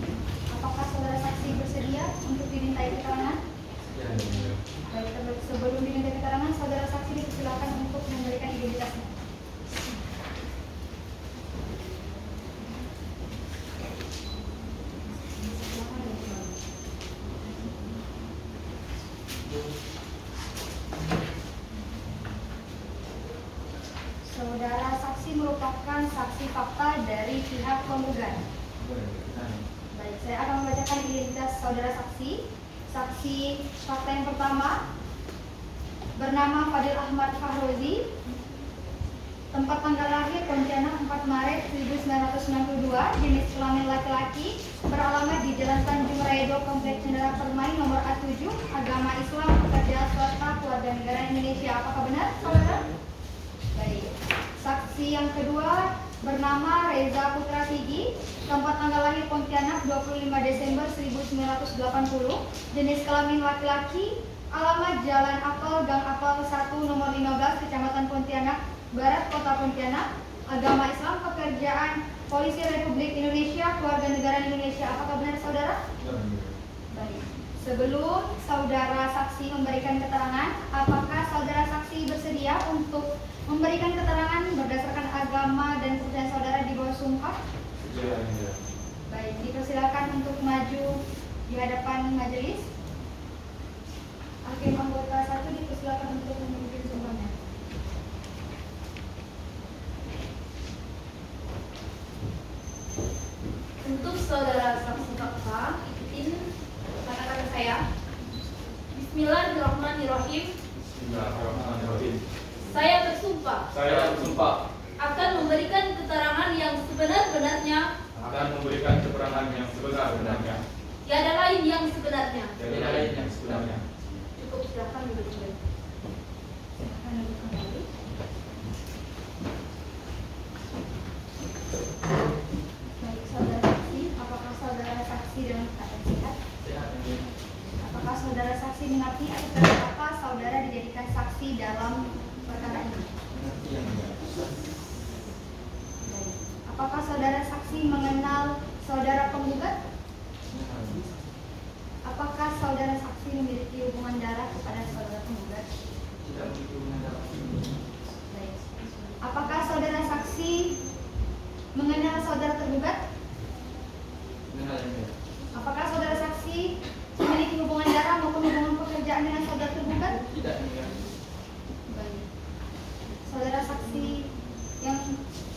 apakah saudara saksi bersedia untuk dimintai keterangan? Baik, sebelum dimintai keterangan, saudara saksi dipersilakan untuk memberikan identitasnya. Saudara saksi merupakan saksi fakta dari pihak penggugat. Baik, saya akan membacakan identitas saudara saksi. Saksi fakta yang pertama bernama Fadil Ahmad Fahrozi, tempat tanggal lahir Pontianak 4 Maret 1962, jenis kelamin laki-laki, beralamat di Jalan Tanjung Raya 2 Kompleks Cendera Permai nomor A7, agama Islam, pekerjaan swasta, keluarga negara Indonesia. Apakah benar, saudara? Baik. Saksi yang kedua bernama Reza Putrasidi, tempat tanggal lahir Pontianak 25 Desember 1980, jenis kelamin laki-laki, alamat Jalan Apel, Gang Apel 1 nomor 15, Kecamatan Pontianak Barat, Kota Pontianak, agama Islam, pekerjaan Polisi Republik Indonesia, keluarga negara Indonesia. Apakah benar, saudara? Baik. Sebelum saudara saksi memberikan keterangan, apakah saudara saksi bersedia untuk memberikan keterangan berdasarkan agama dan kepercayaan saudara di bawah sumpah? Baik, dipersilakan untuk maju di hadapan majelis. Hakim anggota 1 dipersilakan untuk memimpin sumpahnya. Untuk saudara saksi fakta, ikutin kata-kata saya. Bismillahirrahmanirrahim. Bismillahirrahmanirrahim. Saya bersumpah Saya bersumpah akan memberikan keterangan yang sebenar-benarnya, akan memberikan keterangan yang sebenar-benarnya, tiada lain yang sebenarnya. dan lain yang sebenarnya. Cukup, silakan duduk kembali. Silakan duduk kembali. Baik, saudara saksi, apakah saudara saksi dalam keadaan sehat? Apakah saudara saksi mengerti atas apa saudara dijadikan saksi dalam perkara ini? Baik. Apakah saudara saksi mengenal saudara penggugat? Apakah saudara saksi memiliki hubungan darah kepada saudara penggugat? Tidak memiliki hubungan darah. Baik. Apakah saudara saksi mengenal saudara tergugat? Mengenal yang mulia. Apakah saudara saksi memiliki hubungan darah maupun hubungan pekerjaan dengan saudara tergugat? Tidak yang mulia. Baik. Saudara saksi yang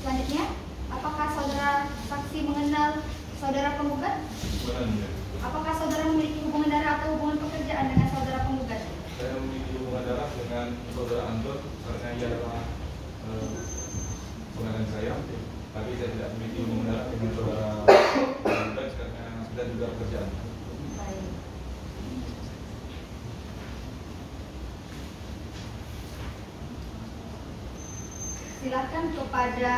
selanjutnya, apakah saudara saksi mengenal saudara penggugat? Mengenal yang mulia. Apakah saudara memiliki hubungan darah atau hubungan pekerjaan dengan saudara penggugat? Saya memiliki hubungan darah dengan saudara Anton karena ia adalah penganan saya. Tapi saya tidak memiliki hubungan darah dengan saudara penggugat karena kita juga pekerjaan. Baik. Silakan kepada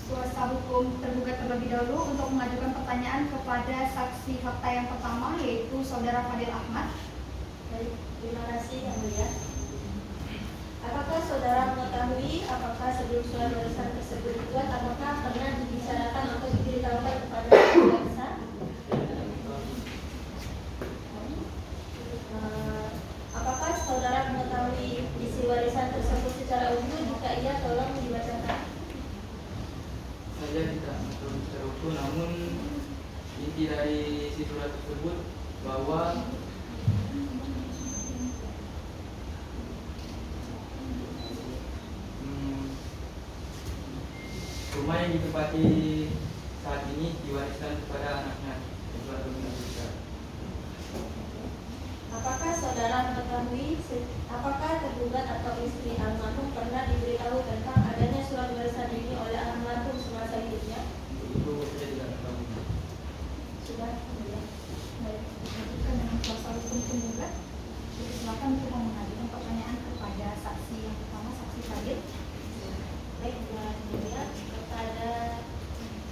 kuasa hukum tergugat terlebih dahulu untuk mengajukan pertanyaan kepada saksi fakta yang pertama, yaitu saudara Fadil Ahmad. Baik, terima kasih yang mulia. Apakah saudara mengetahui apakah sebelum surat barisan tersebut dibuat, apakah pernah dibicarakan atau diberitahukan kepada jaksa? Apakah saudara mengetahui isi warisan tersebut secara umum? Jika iya, tolong dibacakan. Saya tidak mengetahui secara utuh, namun inti dari si surat tersebut bahwa rumah yang ditempati saat ini diwariskan kepada anaknya, yaitu Antoni Azulfikar. Apakah saudara mengetahui apakah tergugat atau istri almarhum pernah diberitahu tentang adanya surat warisan ini oleh almarhum semasa hidupnya? Itu saya tidak mengetahui. Sudah, ya. Baik, lanjutkan dengan kuasa hukum tergugat. Jadi silakan untuk mengajukan pertanyaan kepada saksi yang pertama, saksi Fadil. Baik, terima kasih ya. Kepada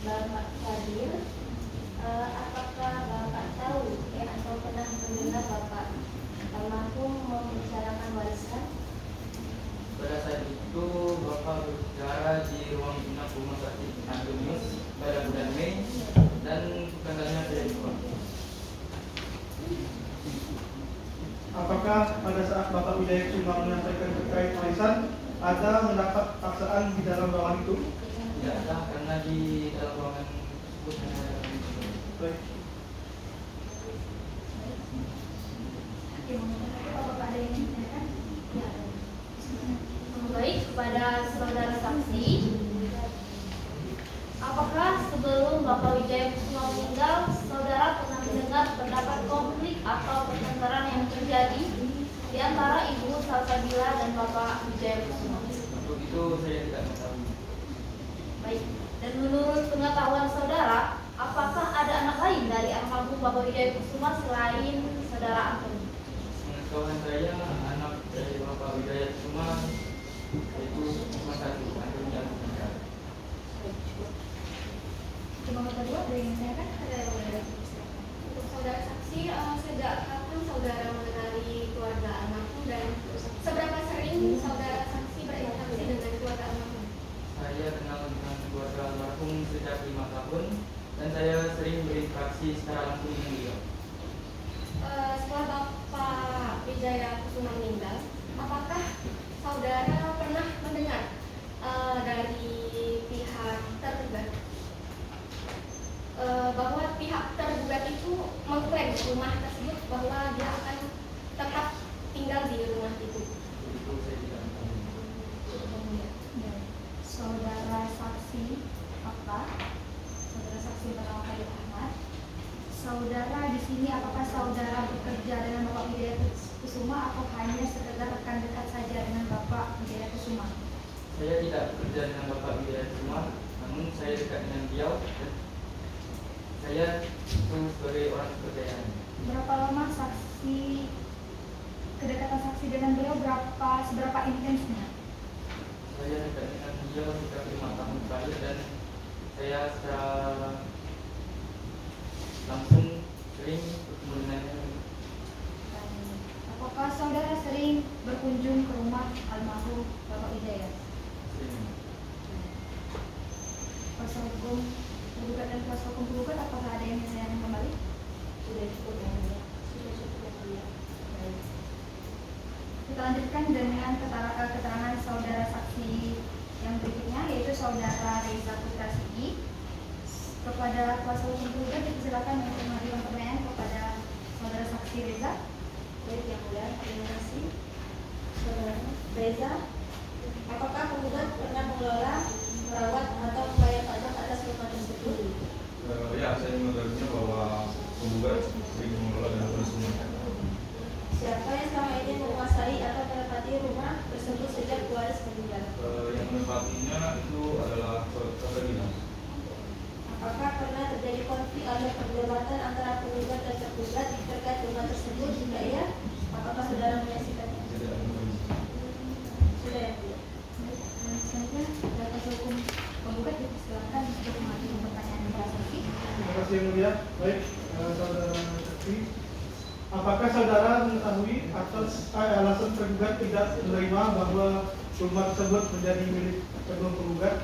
Bapak Fadil, apakah Bapak tahu atau pernah mendengar Bapak almarhum membicarakan warisan? Pada saat itu Bapak berbicara di ruang inap rumah sakit Antonius pada bulan Mei dan bukannya saya lupa. Apakah pada saat Bapak Wijaya Kusuma menyampaikan terkait warisan ada mendapat paksaan di dalam ruangan itu? Tidak ada, karena di dalam ruangan tersebut hanya ada kami berdua. Baik. Bapak ada yang ingin ditanyakan? Ya. Baik, kepada saudara saksi, apakah sebelum Bapak Wijaya Kusuma meninggal, saudara pernah mendengar terdapat konflik atau pertengkaran yang terjadi di antara Ibu Salsabila dan Bapak Wijaya Kusuma? Untuk itu saya tidak mengetahui. Baik, dan menurut pengetahuan saudara, apakah ada anak lain dari almarhum Bapak Wijaya Kusuma selain saudara Antoni? Pengetahuan saya, anak dari Bapak Wijaya Kusuma yaitu cuma satu, Antoni Azulfikar. Cuma kedua ada yang ditanyakan? Ada yang boleh. Untuk saudara saksi, sejak kapan saudara mengenali keluarga almarhum dan seberapa sering saudara saksi berinteraksi dengan keluarga almarhum? Saya kenal dengan keluarga almarhum sejak 5 tahun dan saya sering berinteraksi secara langsung dengan beliau. Setelah Bapak Wijaya Kusuma meninggal, apakah saudara pernah mendengar dari pihak tergugat bahwa pihak tergugat itu mengklaim rumah tersebut bahwa dia akan tetap tinggal di rumah itu? Itu saya tidak mengetahui. Baik. Saudara saksi fakta, saudara saksi bernama Fadil Ahmad. Saudara di sini apakah saudara bekerja dengan Bapak Wijaya Kusuma atau hanya sekedar rekan dekat saja dengan Bapak Wijaya Kusuma? Saya tidak bekerja dengan Bapak Wijaya Kusuma, namun saya dekat dengan beliau dan saya itu sebagai orang kepercayaan. Berapa lama saksi kedekatan saksi dengan beliau, seberapa intensnya? Saya dekat dengan beliau sekitar 5 tahun terakhir dan saya secara langsung sering bertemu dengannya. Apakah saudara sering berkunjung ke rumah kuasa hukum penggugat, apakah ada yang ingin kembali? Sudah cukup yang mulia. Sudah cukup yang mulia. Baik. Kita lanjutkan dengan keterangan saudara saksi yang berikutnya, yaitu saudara Reza Putra Sigi. Kepada kuasa hukum penggugat dipersilakan untuk mengajukan pertanyaan kepada saudara saksi Reza. Baik yang mulia, terima kasih. Saudara Reza, apakah penggugat pernah mengelola, merawat atau membayar pajak atas rumah tersebut? Ya, saya mengatakan bahwa penggugat sering mengelola dan bersumpah. Siapa yang selama ini menguasai atau menempati rumah tersebut sejak waris meninggal? Yang menempatinya itu adalah kakak dinas. Apakah pernah terjadi konflik atau perdebatan antara penggugat dan tergugat terkait rumah tersebut? Jika iya, apakah saudara menyaksikannya? Tidak ada. Sudah ya, Bu? Selanjutnya, saudara kuasa hukum penggugat dipersilakan untuk mengajukan pertanyaan kepada saksi. Terima kasih yang mulia. Baik, saudara saksi, apakah saudara mengetahui atas alasan tergugat tidak menerima bahwa rumah tersebut menjadi milik kedua penggugat?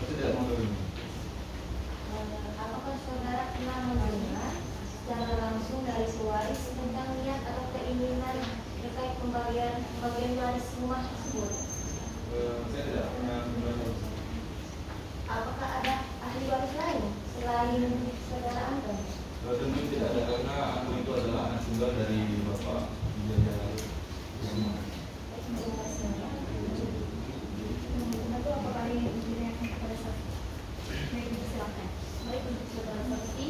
Tidak mengetahui. Apakah saudara pernah mendengar secara langsung dari pewaris tentang niat atau keinginan terkait pembagian waris rumah tersebut? Saya tidak pernah mendengar. Apakah ada ahli waris lain selain saudara Anton? Tentu tidak ada, karena aku itu adalah anak tunggal dari bapak Wijaya Kusuma. Terima kasih. Lalu apakah ini ditanyakan kepada saksi? Baik, dipersilakan. Baik, untuk saudara saksi,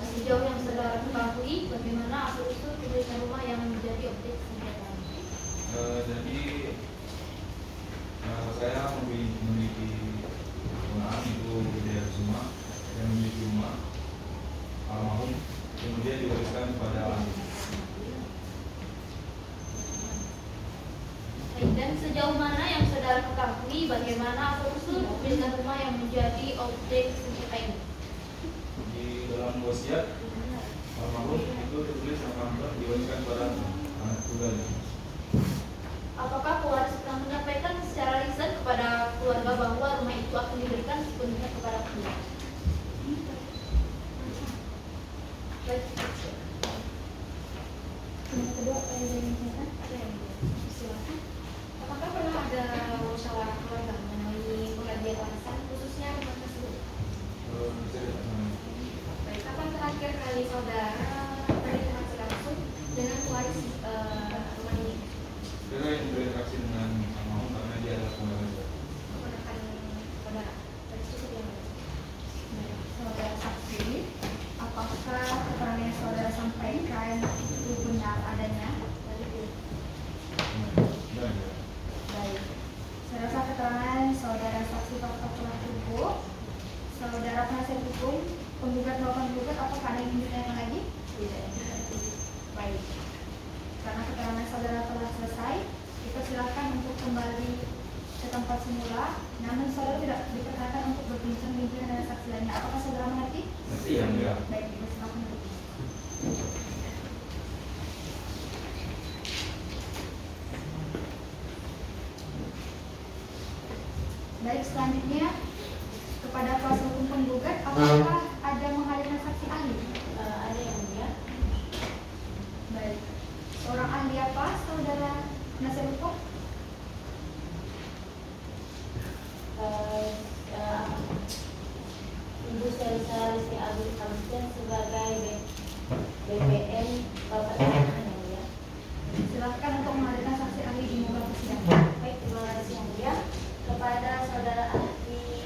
sejauh yang saudara ketahui, bagaimana asal usul kepemilikan rumah yang menjadi objek sengketa? Jadi saya memiliki kewenangan itu Wijaya Kusuma yang memiliki rumah almarhum, kemudian diwariskan kepada anak. Dan sejauh mana yang saudara ketahui, bagaimana asal usul kepemilikan rumah yang menjadi objek sengketa ini? Di dalam wasiat almarhum itu tertulis akan diwariskan kepada anak tunggalnya. Apakah pewaris pernah menyampaikan secara lisan kepada keluarga bahwa rumah itu akan diberikan sepenuhnya kepada keluarga? Baik. Yang kedua, ada yang ingin ditanyakan? Ada yang silakan. Apakah pernah ada musyawarah keluarga mengenai pembagian warisan khususnya rumah tersebut? Saya tidak tahu. Baik, kapan terakhir kali saudara berinteraksi langsung dengan pewaris rumah ini? Saya berinteraksi dengan almarhum karena dia adalah keluarga saya. Menggunakan saudara? Baik, cukup yang baik. Saudara saksi, apakah keterangan yang saudara sampaikan itu benar adanya? Dan Baik. Saya rasa keterangan saudara saksi fakta telah cukup. Saudara penasihat hukum, penggugat maupun penggugat, apakah ada yang ingin ditanyakan lagi? Tidak. Baik. Karena keterangan saudara telah selesai, kita silakan untuk kembali ke tempat semula. Namun saudara tidak diperkenankan untuk berbincang-bincang dengan saksi lainnya. Apakah saudara mengerti? nanti yang ya. Baik, kita silakan duduk. Baik, selanjutnya kepada kuasa hukum penggugat, apakah ada menghadirkan saksi ahli? Ada yang mulia. Baik. Seorang ahli apa, saudara penasihat hukum? Ibu Selisa Rizky Abdul Hamdan sebagai BPN Bapak Tanah yang mulia. Silakan untuk menghadirkan saksi ahli di muka persidangan. Baik, terima kasih yang mulia. Kepada saudara ahli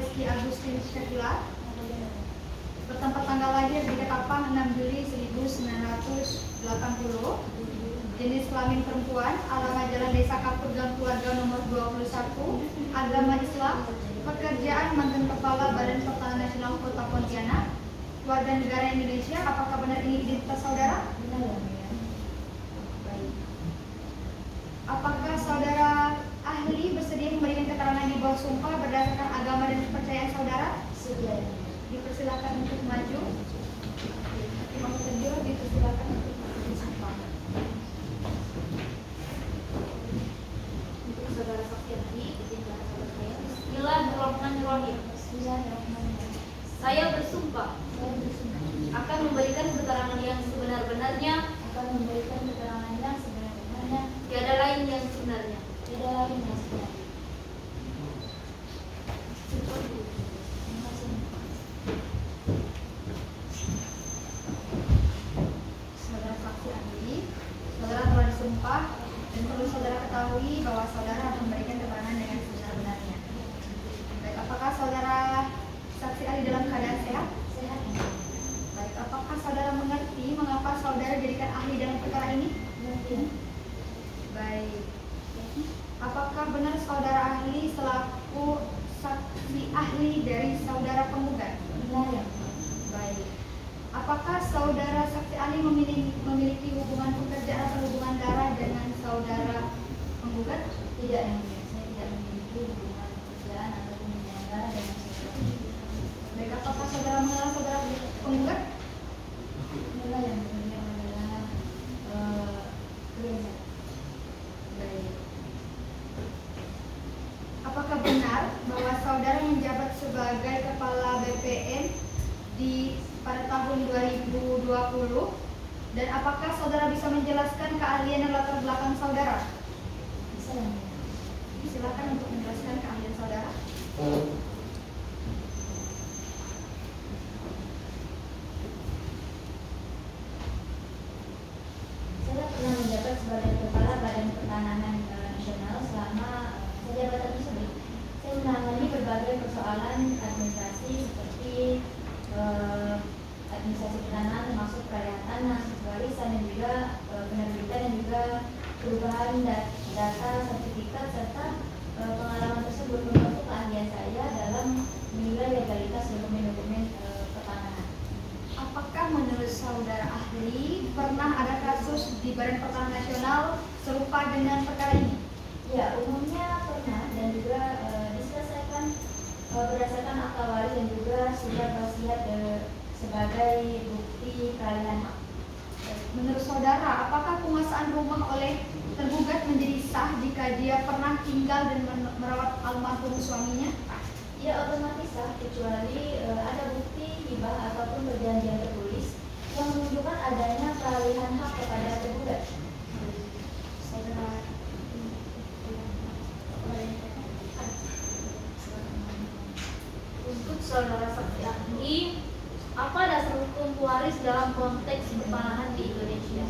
Rizky Agustin Syakila. Bertempat tanggal lahir di Ketapang 6 Juli 1980. Jenis kelamin perempuan, alamat Jalan Desa Kapur Gang Keluarga nomor 21, agama Islam, pekerjaan mantan kepala Badan Pertanahan Nasional Kota Pontianak, warga negara Indonesia. Apakah benar ini identitas saudara? Benar. Apakah saudara ahli bersedia memberikan keterangan di bawah sumpah berdasarkan agama dan kepercayaan saudara? Sedia. Dipersilakan untuk maju. Imam Tejo dipersilakan untuk maju sumpah. Untuk saudara saksi ahli, izinkan saudara saya. Bismillahirrahmanirrahim. Bismillahirrahmanirrahim. Saya bersumpah Saya bersumpah akan memberikan keterangan yang sebenar-benarnya, akan memberikan keterangan yang sebenar-benarnya, tiada lain yang sebenarnya. tidak lain yang sebenarnya. Terima kasih. Saudara saksi ahli, saudara telah disumpah dan perlu saudara ketahui bahwa saudara akan memberikan keterangan dengan sebenar-benarnya. Baik, apakah saudara saksi ahli dalam keadaan sehat? Sehat. Baik, apakah saudara mengerti mengapa saudara dijadikan ahli dalam perkara ini? Mungkin. Baik. Apakah benar saudara ahli selaku saksi ahli dari saudara penggugat? Benar ya. Baik. Apakah saudara saksi ahli memiliki hubungan pekerjaan atau hubungan darah dengan saudara penggugat? Tidak yang mulia. Saya tidak memiliki hubungan pekerjaan ataupun hubungan darah dengan saudara. Baik, apakah saudara mengenal saudara penggugat? Inilah yang mulia adalah klien. Baik. Apakah benar bahwa saudara menjabat sebagai kepala BPN pada tahun 2020? Dan apakah saudara bisa menjelaskan keahlian dan latar belakang saudara? Bisa yang mulia. Silakan untuk menjelaskan keahlian saudara. Saya pernah menjabat sebagai kepala Badan Pertanahan Nasional selama jabatan tersebut. Saya menangani berbagai persoalan administrasi seperti administrasi pertanahan termasuk peralihan tanah, warisan dan juga penerbitan dan juga perubahan data sertifikat serta pengalaman tersebut membantu keahlian saya dalam menilai legalitas dokumen-dokumen pertanahan. Apakah menurut saudara ahli pernah ada kasus di Badan Pertanahan Nasional serupa dengan perkara ini? Ya, umumnya pernah dan juga diselesaikan berdasarkan akta waris dan juga surat wasiat sebagai bukti peralihan hak. Menurut saudara, apakah penguasaan rumah oleh tergugat menjadi sah jika dia pernah tinggal dan merawat almarhum suaminya? Tidak otomatis sah kecuali ada bukti hibah ataupun perjanjian tertulis yang menunjukkan adanya peralihan hak kepada tergugat. Saudara Untuk saudara saksi ahli, apa dasar hukum waris dalam konteks pertanahan di Indonesia?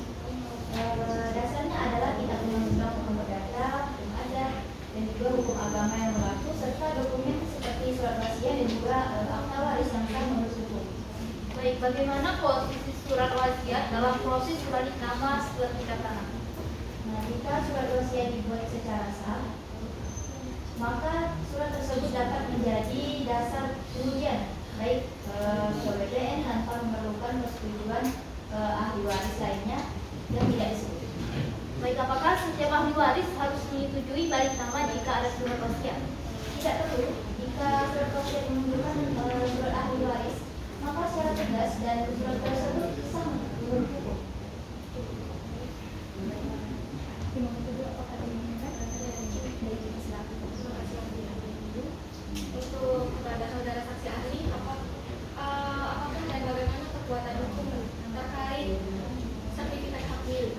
Dasarnya adalah kitab undang-undang nomor data, hukum adat, dan juga hukum agama yang berlaku serta dokumen seperti surat wasiat dan juga akta waris yang sah menurut hukum. Baik, bagaimana posisi surat wasiat dalam proses balik nama sertifikat tanah? Nah, jika surat wasiat dibuat secara sah, maka surat tersebut dapat menjadi dasar pengujian baik ke BPN tanpa memerlukan persetujuan ahli waris lainnya yang tidak disebut. Baik, apakah setiap ahli waris harus menyetujui balik nama jika ada surat wasiat? Tidak perlu jika surat wasiat menunjukkan surat ahli waris, maka secara tegas dan surat tersebut sah menurut hukum. Imam Tejo, apakah ada yang mendengar? Untuk kepada saudara saksi ahli, apapun dan bagaimana kekuatan hukum terkait sertifikat hak milik?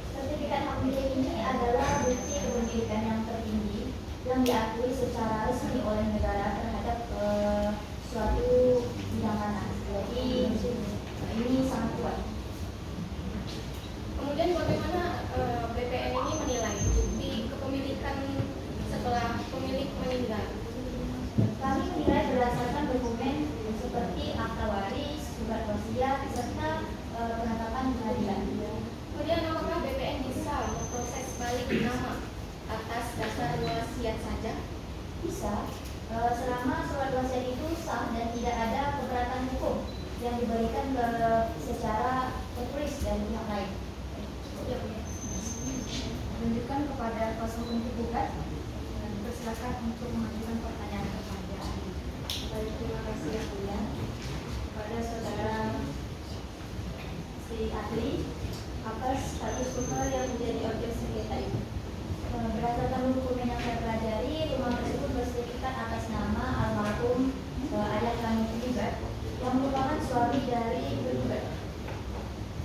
Sertifikat hak milik ini adalah bukti kepemilikan yang tertinggi yang diakui secara resmi oleh negara terhadap suatu bidang tanah. Jadi ini sangat kuat. Kemudian bagaimana BPN ini menilai bukti kepemilikan setelah pemilik meninggal? Kami menilai wasiat saja? Bisa, selama surat wasiat itu sah dan tidak ada keberatan hukum yang diberikan secara tertulis dari pihak lain. Ya, Bu, ya. Menunjukkan kepada kuasa hukum tergugat dan dipersilakan untuk mengajukan pertanyaan kepada ahli. Baik, terima kasih yang mulia kepada saudara si ahli atas status rumah yang menjadi objek sengketa ini. Berdasarkan hukum yang saya pelajari, rumah tersebut bersertifikat atas nama almarhum ayah kami tergugat yang merupakan suami dari tergugat.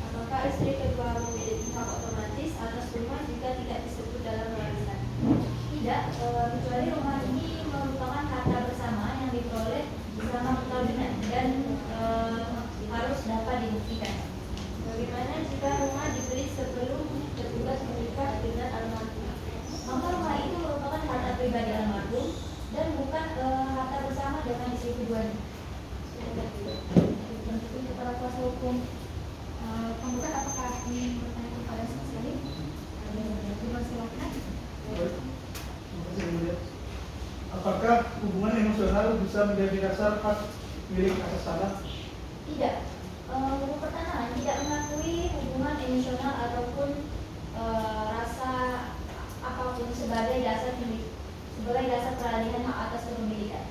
Apakah istri kedua memiliki hak otomatis atas rumah jika tidak disebut dalam warisan? Tidak, kecuali rumah ini merupakan harta bersama yang diperoleh selama perkawinan dan harus dapat dibuktikan. Bagaimana jika rumah dibeli sebelum tergugat menikah dengan almarhum? Maka rumah itu merupakan harta pribadi almarhum dan bukan harta bersama dengan istri keduanya. Untuk para kuasa hukum penggugat, apakah ingin bertanya kepada saksi ahli? Dipersilakan. Apakah hubungan emosional bisa menjadi dasar hak milik atas tanah? Tidak, hukum pertanahan tidak mengakui hubungan emosional ataupun rasa apapun sebagai dasar peralihan hak atas kepemilikan.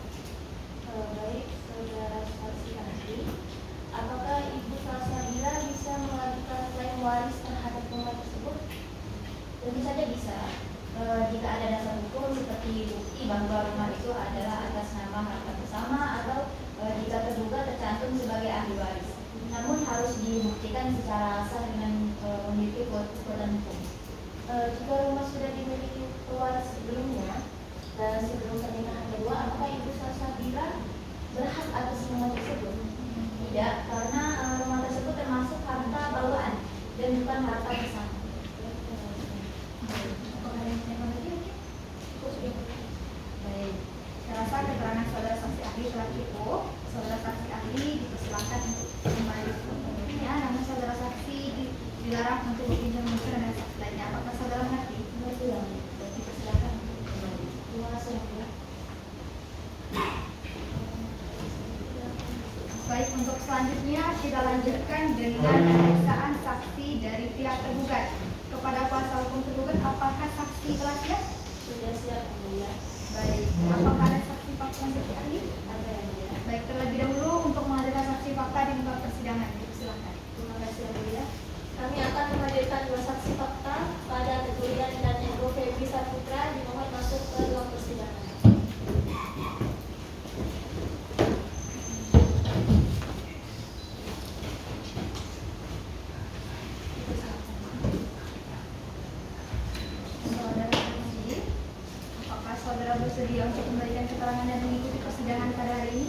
Baik, saudara saksi ahli, apakah Ibu Salsabila bisa mengajukan klaim waris terhadap rumah tersebut? Tentu saja bisa, jika ada dasar hukum seperti bukti bahwa rumah itu adalah atas nama harta bersama atau jika terduga tercantum sebagai ahli waris. Namun harus dibuktikan secara sah dengan memiliki kekuatan hukum. Jika rumah sudah dimiliki pewaris sebelumnya dan sebelum pernikahan kedua, apakah Ibu Salsabila berhak atas rumah tersebut? Tidak, karena rumah tersebut termasuk harta bawaan dan bukan harta bersama. Apakah ada yang bertanya lagi? Baik, saya rasa keterangan saudara saksi ahli telah cukup. Saudara saksi ahli dipersilakan untuk kembali ke tempatnya, namun saudara saksi dilarang untuk berbincang dengan saksi lainnya. Apakah saudara mengerti? Mengerti yang Dipersilakan untuk kembali. terima kasih yang mulia. Baik, untuk selanjutnya kita lanjutkan dengan pemeriksaan saksi dari pihak tergugat. Kepada kuasa hukum tergugat, apakah saksi telah siap? Sudah siap, yang mulia. Baik, apakah ada saksi fakta yang saksi ahli? Ada, yang mulia. Baik, terlebih dahulu untuk menghadirkan saksi fakta di muka persidangan. Silakan. Terima kasih, yang mulia. Kami akan menghadirkan dua saksi fakta pada Tegulian dan Ego Febri Saputra. Dimohon masuk ke ruang persidangan. Saudara saksi, apakah saudara bersedia untuk memberikan keterangan dan mengikuti persidangan pada hari ini?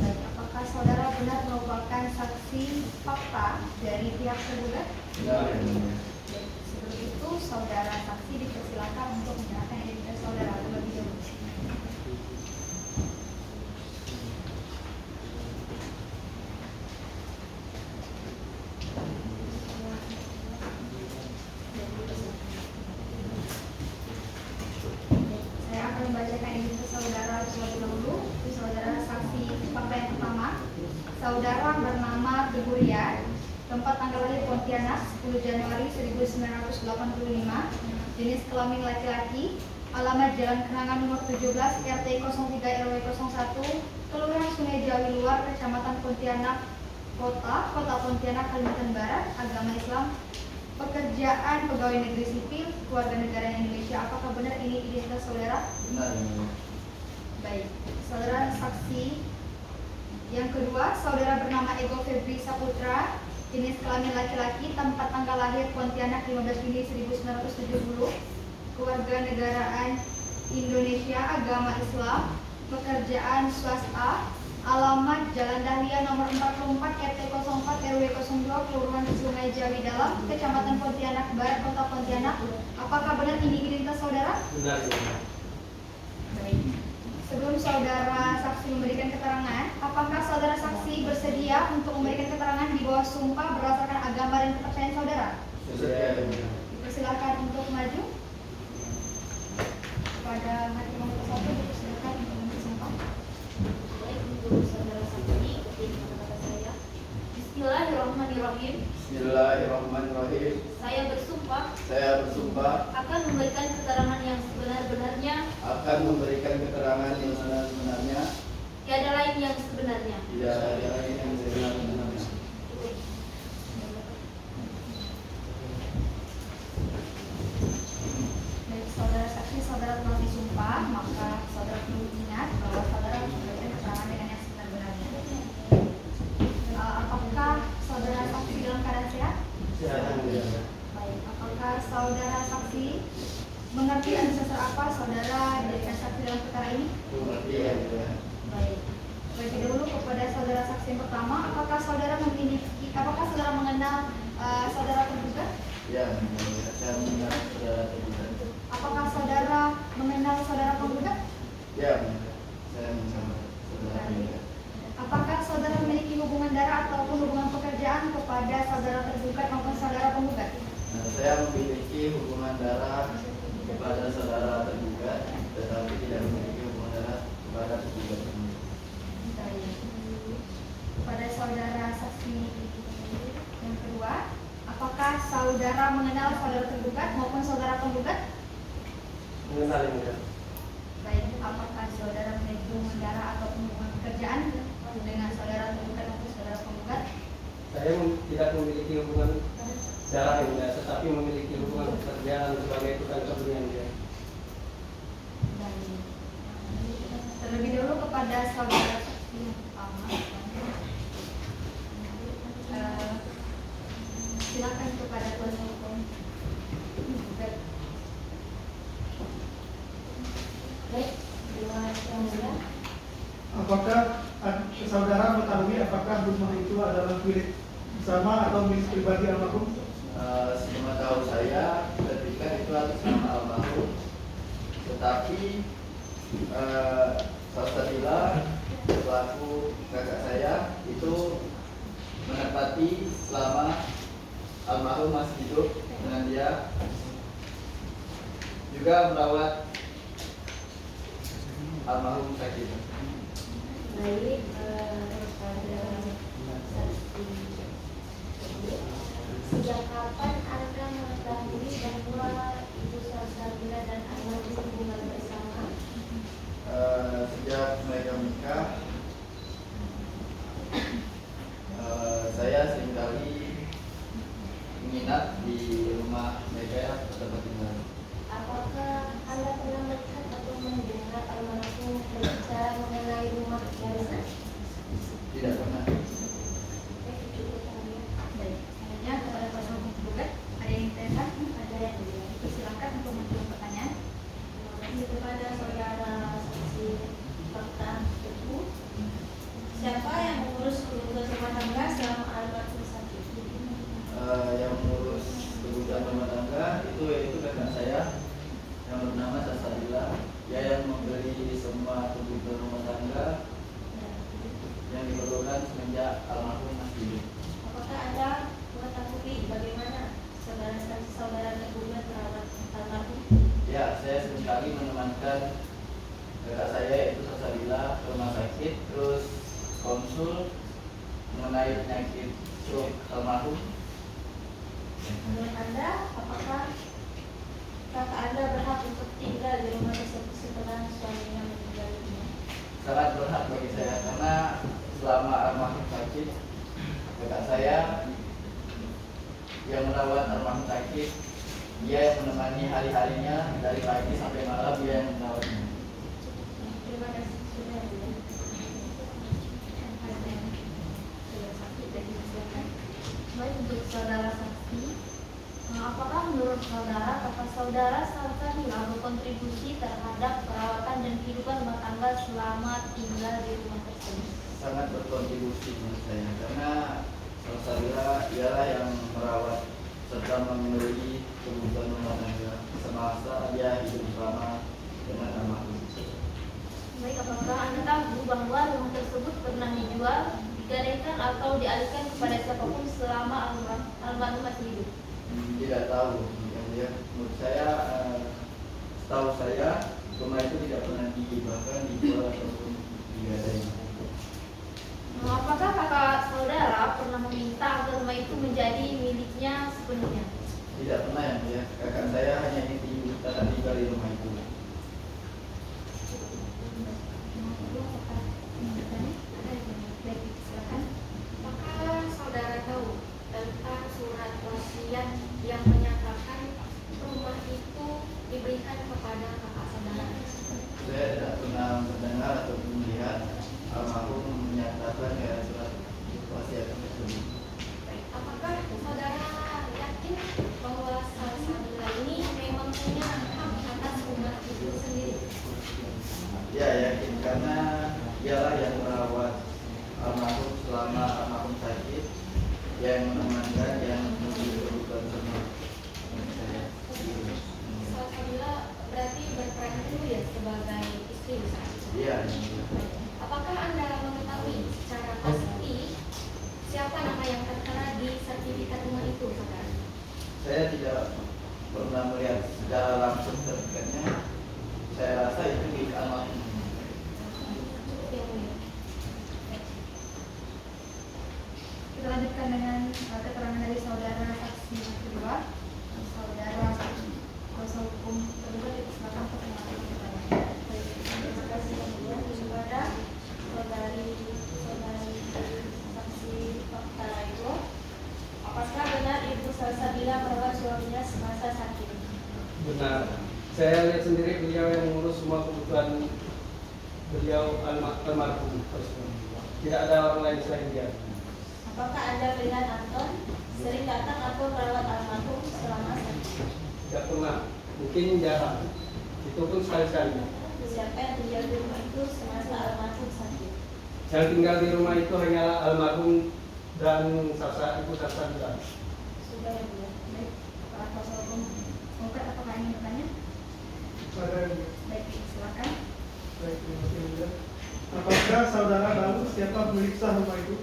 Baik, apakah saudara benar merupakan saksi fakta dari pihak tergugat? Baik, sebelum itu saudara saksi dipersilakan untuk menyerahkan identitas saudara terlebih dahulu. Saya akan membacakan identitas saudara terlebih dahulu. Itu saudara saksi fakta yang pertama. Saudara bernama Geburian, tempat tanggal lahir Pontianak 10 Januari 1985, jenis kelamin laki-laki, alamat Jalan Kenangan nomor 17 RT 03 RW 01, Kelurahan Sungai Jawi Luar, Kecamatan Pontianak, Kota Pontianak, Kalimantan Barat, agama Islam, pekerjaan pegawai negeri sipil, keluarga negara Indonesia. Apakah benar ini identitas saudara? Benar, yang mulia. Baik, saudara saksi yang kedua, saudara bernama Ego Febri Saputra, jenis kelamin laki-laki, tempat tanggal lahir Pontianak 15 Juni 1970, keluarga negaraan Indonesia, agama Islam, pekerjaan swasta, alamat Jalan Dahlia nomor 44 RT 04 RW 02, Kelurahan Sungai Jawi Dalam, Kecamatan Pontianak Barat, Kota Pontianak. Apakah benar ini identitas saudara? Benar, yang mulia. Baik. Sebelum saudara saksi memberikan keterangan, apakah saudara saksi bersedia untuk memberikan keterangan di bawah sumpah berdasarkan agama dan kepercayaan saudara? Bersedia, yang mulia. Dipersilakan untuk maju. kepada hakim nomor 1 dipersilakan untuk bersumpah. Baik, untuk saudara saksi, ikuti kata-kata saya. Bismillahirrahmanirrahim. Bismillahirrahmanirrahim. Saya bersumpah Saya bersumpah akan memberikan keterangan yang sebenar-benarnya, akan memberikan keterangan yang sebenarnya, tiada lain yang sebenarnya. tidak ada lain yang sebenarnya. Baik, saudara saksi, saudara telah disumpah, maka saudara perlu ingat bahwa saudara harus memberikan keterangan dengan yang sebenar-benarnya. Apakah saudara saksi dalam keadaan sehat? Baik, apakah saudara saksi mengerti atas dasar apa saudara dijadikan saksi dalam perkara ini? Baik. Terlebih dahulu kepada saudara saksi yang pertama, apakah saudara mengenal saudara tergugat? Ya, saya mengenal saudara tergugat. Apakah saudara mengenal saudara penggugat? Ya, saya mengenal saudara tergugat. Apakah saudara memiliki hubungan darah ataupun hubungan pekerjaan kepada saudara tergugat maupun saudara penggugat? Nah, saya memiliki hubungan darah kepada saudara tergugat, tetapi tidak memiliki hubungan darah kepada tergugat. Baik. Kepada saudara saksi yang kedua, apakah saudara mengenal saudara tergugat maupun saudara penggugat? Mengenal ini. Baik, apakah saudara memiliki hubungan darah ataupun hubungan pekerjaan dengan saudara tergugat maupun saudara penggugat? Saya tidak memiliki hubungan darah yang mulia, tetapi memiliki hubungan pekerjaan sebagai tukang kebunian dia. Baik. Terlebih dahulu kepada saudara saksi yang pertama, silakan kepada kuasa hukum. Baik. Baik, terima kasih yang mulia. Apakah saudara mengetahui apakah rumah itu adalah milik bersama atau milik pribadi almarhum? Sepengetahuan saya, ketika itu atas nama almarhum, tetapi Salsabila selaku kakak saya itu menepati selama almarhum masih hidup dengan dia, juga merawat almarhum sakit. Baik, pada saksi sejak kapan Anda mengetahui bahwa Ibu Salsabila dan almarhum hubungan bersama? Sejak mereka menikah, saya seringkali menginap di rumah mereka tempat tinggal. Apakah Anda pernah melihat atau mendengar almarhum berbicara mengenai rumah Yarina? Tidak pernah. Baik. Selanjutnya kepada kuasa hukum tergugat, ada yang ditanyakan? Ada yang dipersilakan untuk menjawab pertanyaan. Ini kepada saudara saksi fakta teguh. Siapa yang mengurus kebutuhan rumah tangga selama almarhum sakit? Yang mengurus kebutuhan rumah tangga itu yaitu kakak saya yang bernama Salsabila. Dia yang membeli semua kebutuhan rumah tangga yang diperlukan semenjak almarhum masih hidup. Apakah Anda mengetahui bagaimana saudara tergugat merawat almarhum? Ya, saya seringkali menemankan kakak saya yaitu Salsabila ke rumah sakit, terus konsul mengenai penyakit stroke almarhum. Menurut Anda, apakah kakak Anda berhak untuk tinggal di rumah tersebut setelah suaminya meninggal dunia? Sangat berhak bagi saya karena selama almarhum sakit, kakak saya yang merawat almarhum sakit, dia yang menemani hari-harinya dari pagi sampai malam, dia yang merawatnya. Terima kasih sudah ya. Baik, untuk saudara saksi, apakah menurut saudara kakak saudara Salsabila berkontribusi terhadap perawatan dan kehidupan rumah tangga selama tinggal di rumah tersebut? Sangat berkontribusi menurut saya karena Salsabila ialah yang merawat serta memenuhi kebutuhan rumah tangga semasa dia hidup bersama dengan almarhum. Baik, apakah Anda tahu bahwa rumah tersebut pernah dijual, digadaikan atau dialihkan kepada siapapun selama almarhum masih hidup? Tidak tahu, yang dia menurut saya, setahu saya rumah itu tidak pernah dihibahkan, dijual ataupun digadai. Apakah kakak saudara pernah meminta agar rumah itu menjadi miliknya sepenuhnya? Tidak pernah yang mulia. Kakak saya hanya ingin tetap tinggal di rumah itu. Baik, silakan. Apakah saudara tahu tentang surat wasiat yang menyatakan rumah itu diberikan kepada kakak saudara? Saya tidak pernah mendengar ataupun melihat almarhum menyatakan ya surat wasiat tersebut. Baik, apakah saudara yakin bahwa Salsabila ini memang punya hak atas rumah itu sendiri? Ya yakin, karena dialah yang merawat almarhum selama almarhum sakit, yang menemankan, yang memberikan semua. Salsabila berarti berperan dulu ya sebagai istri saat itu? Iya. Apakah Anda mengetahui secara pasti siapa nama yang tertera di sertifikat rumah itu, saudara? Saya tidak pernah melihat secara langsung sertifikatnya. Saya rasa itu di almarhum. Yang mulia. Kita lanjutkan dengan keterangan dari saudara saksi yang kedua, saudara kuasa hukum terlibat. Silakan untuk menyampaikan. Terima kasih yang mulia. Kepada saudari saksi fakta itu, apakah benar Ibu Salsabila merawat suaminya semasa sakit? Benar. Saya lihat sendiri beliau yang mengurus semua kebutuhan beliau almarhum tersebut. Tidak ada orang lain selain dia. Apakah Anda dengan Anton sering datang atau merawat almarhum selama sakit? Tidak pernah. Mungkin jarang. Itu pun sekali-sekali. Siapa yang tinggal di rumah itu semasa almarhum sakit? Yang tinggal di rumah itu hanyalah almarhum dan Ibu Salsabila. Sudah ya, Bu. Baik, Pak kuasa hukum mengungkap apakah ingin bertanya? Baik, silakan. Baik, terima kasih. Apakah saudara tahu siapa pemilik sah rumah itu?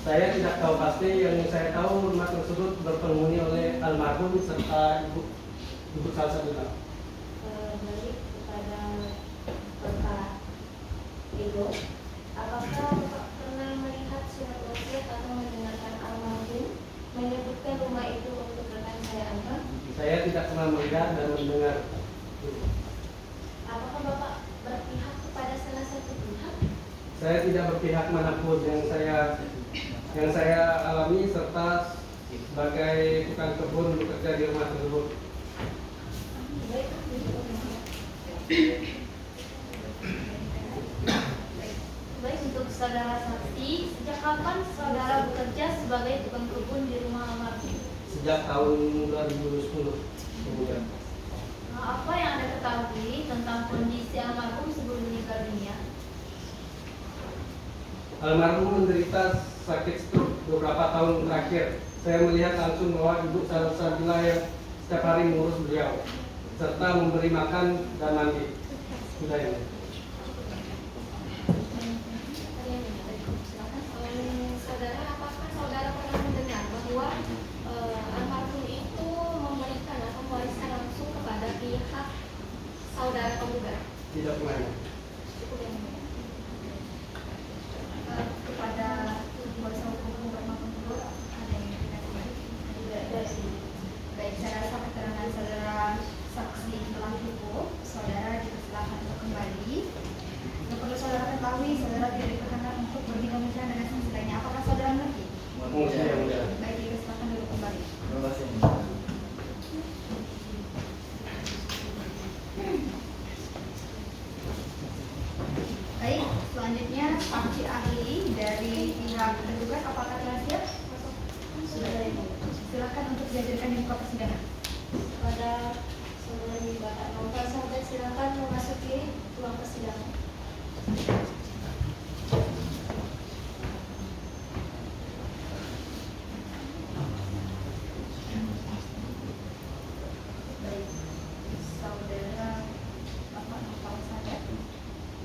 Saya tidak tahu pasti. Yang saya tahu rumah tersebut berpenghuni oleh almarhum serta Ibu Salsabila. Balik kepada Bapak Ibu, apakah Bapak pernah melihat surat wasiat atau mendengarkan almarhum menyebutkan rumah itu untuk rekan saya Anton? Saya tidak pernah melihat dan mendengar. Apakah Bapak berpihak kepada salah satu pihak? Saya tidak berpihak manapun. Yang saya alami serta sebagai tukang kebun bekerja di rumah tersebut. Baik, Baik, untuk saudara saksi, sejak kapan saudara bekerja sebagai tukang kebun di rumah almarhum? Sejak tahun 2010 kemudian. Apa yang Anda ketahui tentang kondisi almarhum sebelum meninggal dunia? Almarhum menderita sakit stroke beberapa tahun terakhir. Saya melihat langsung bahwa Ibu Salsabila yang setiap hari mengurus beliau serta memberi makan dan mandi. Sudah ini. Saudara, apakah saudara pernah mendengar bahwa almarhum itu memberikan atau mewariskan langsung kepada pihak saudara penggugat? Tidak pernah. Cukup yang mulia. Kepada kuasa hukum Bapak Penggugat, ada yang ingin dikatakan? tidak ada sih. Baik, saya rasa keterangan saudara saksi telah cukup. Saudara dipersilakan untuk kembali. Yang perlu saudara ketahui, saudara tidak diperkenankan untuk berbincang-bincang dengan saksi lainnya. Apakah saudara mengerti? Mengerti yang mulia. Baik, dipersilakan dulu kembali. Terima kasih. Baik, selanjutnya saksi ahli dari pihak tergugat, apakah telah siap? Sudah ya, Bu. Silakan untuk dihadirkan di muka persidangan. Kepada saudari Bapak Novel, sahabat silakan memasuki ruang persidangan. Baik, saudara Bapak Novel Sadat,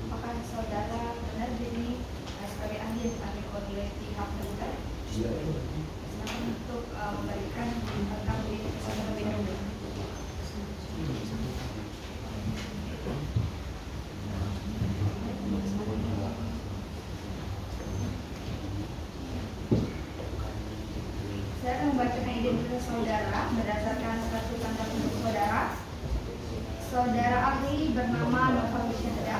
apakah saudara benar diri sebagai ahli yang dipanggil oleh pihak tergugat? Silakan untuk memberikan tentang diri terlebih Saudara ahli bernama Nova Syahda,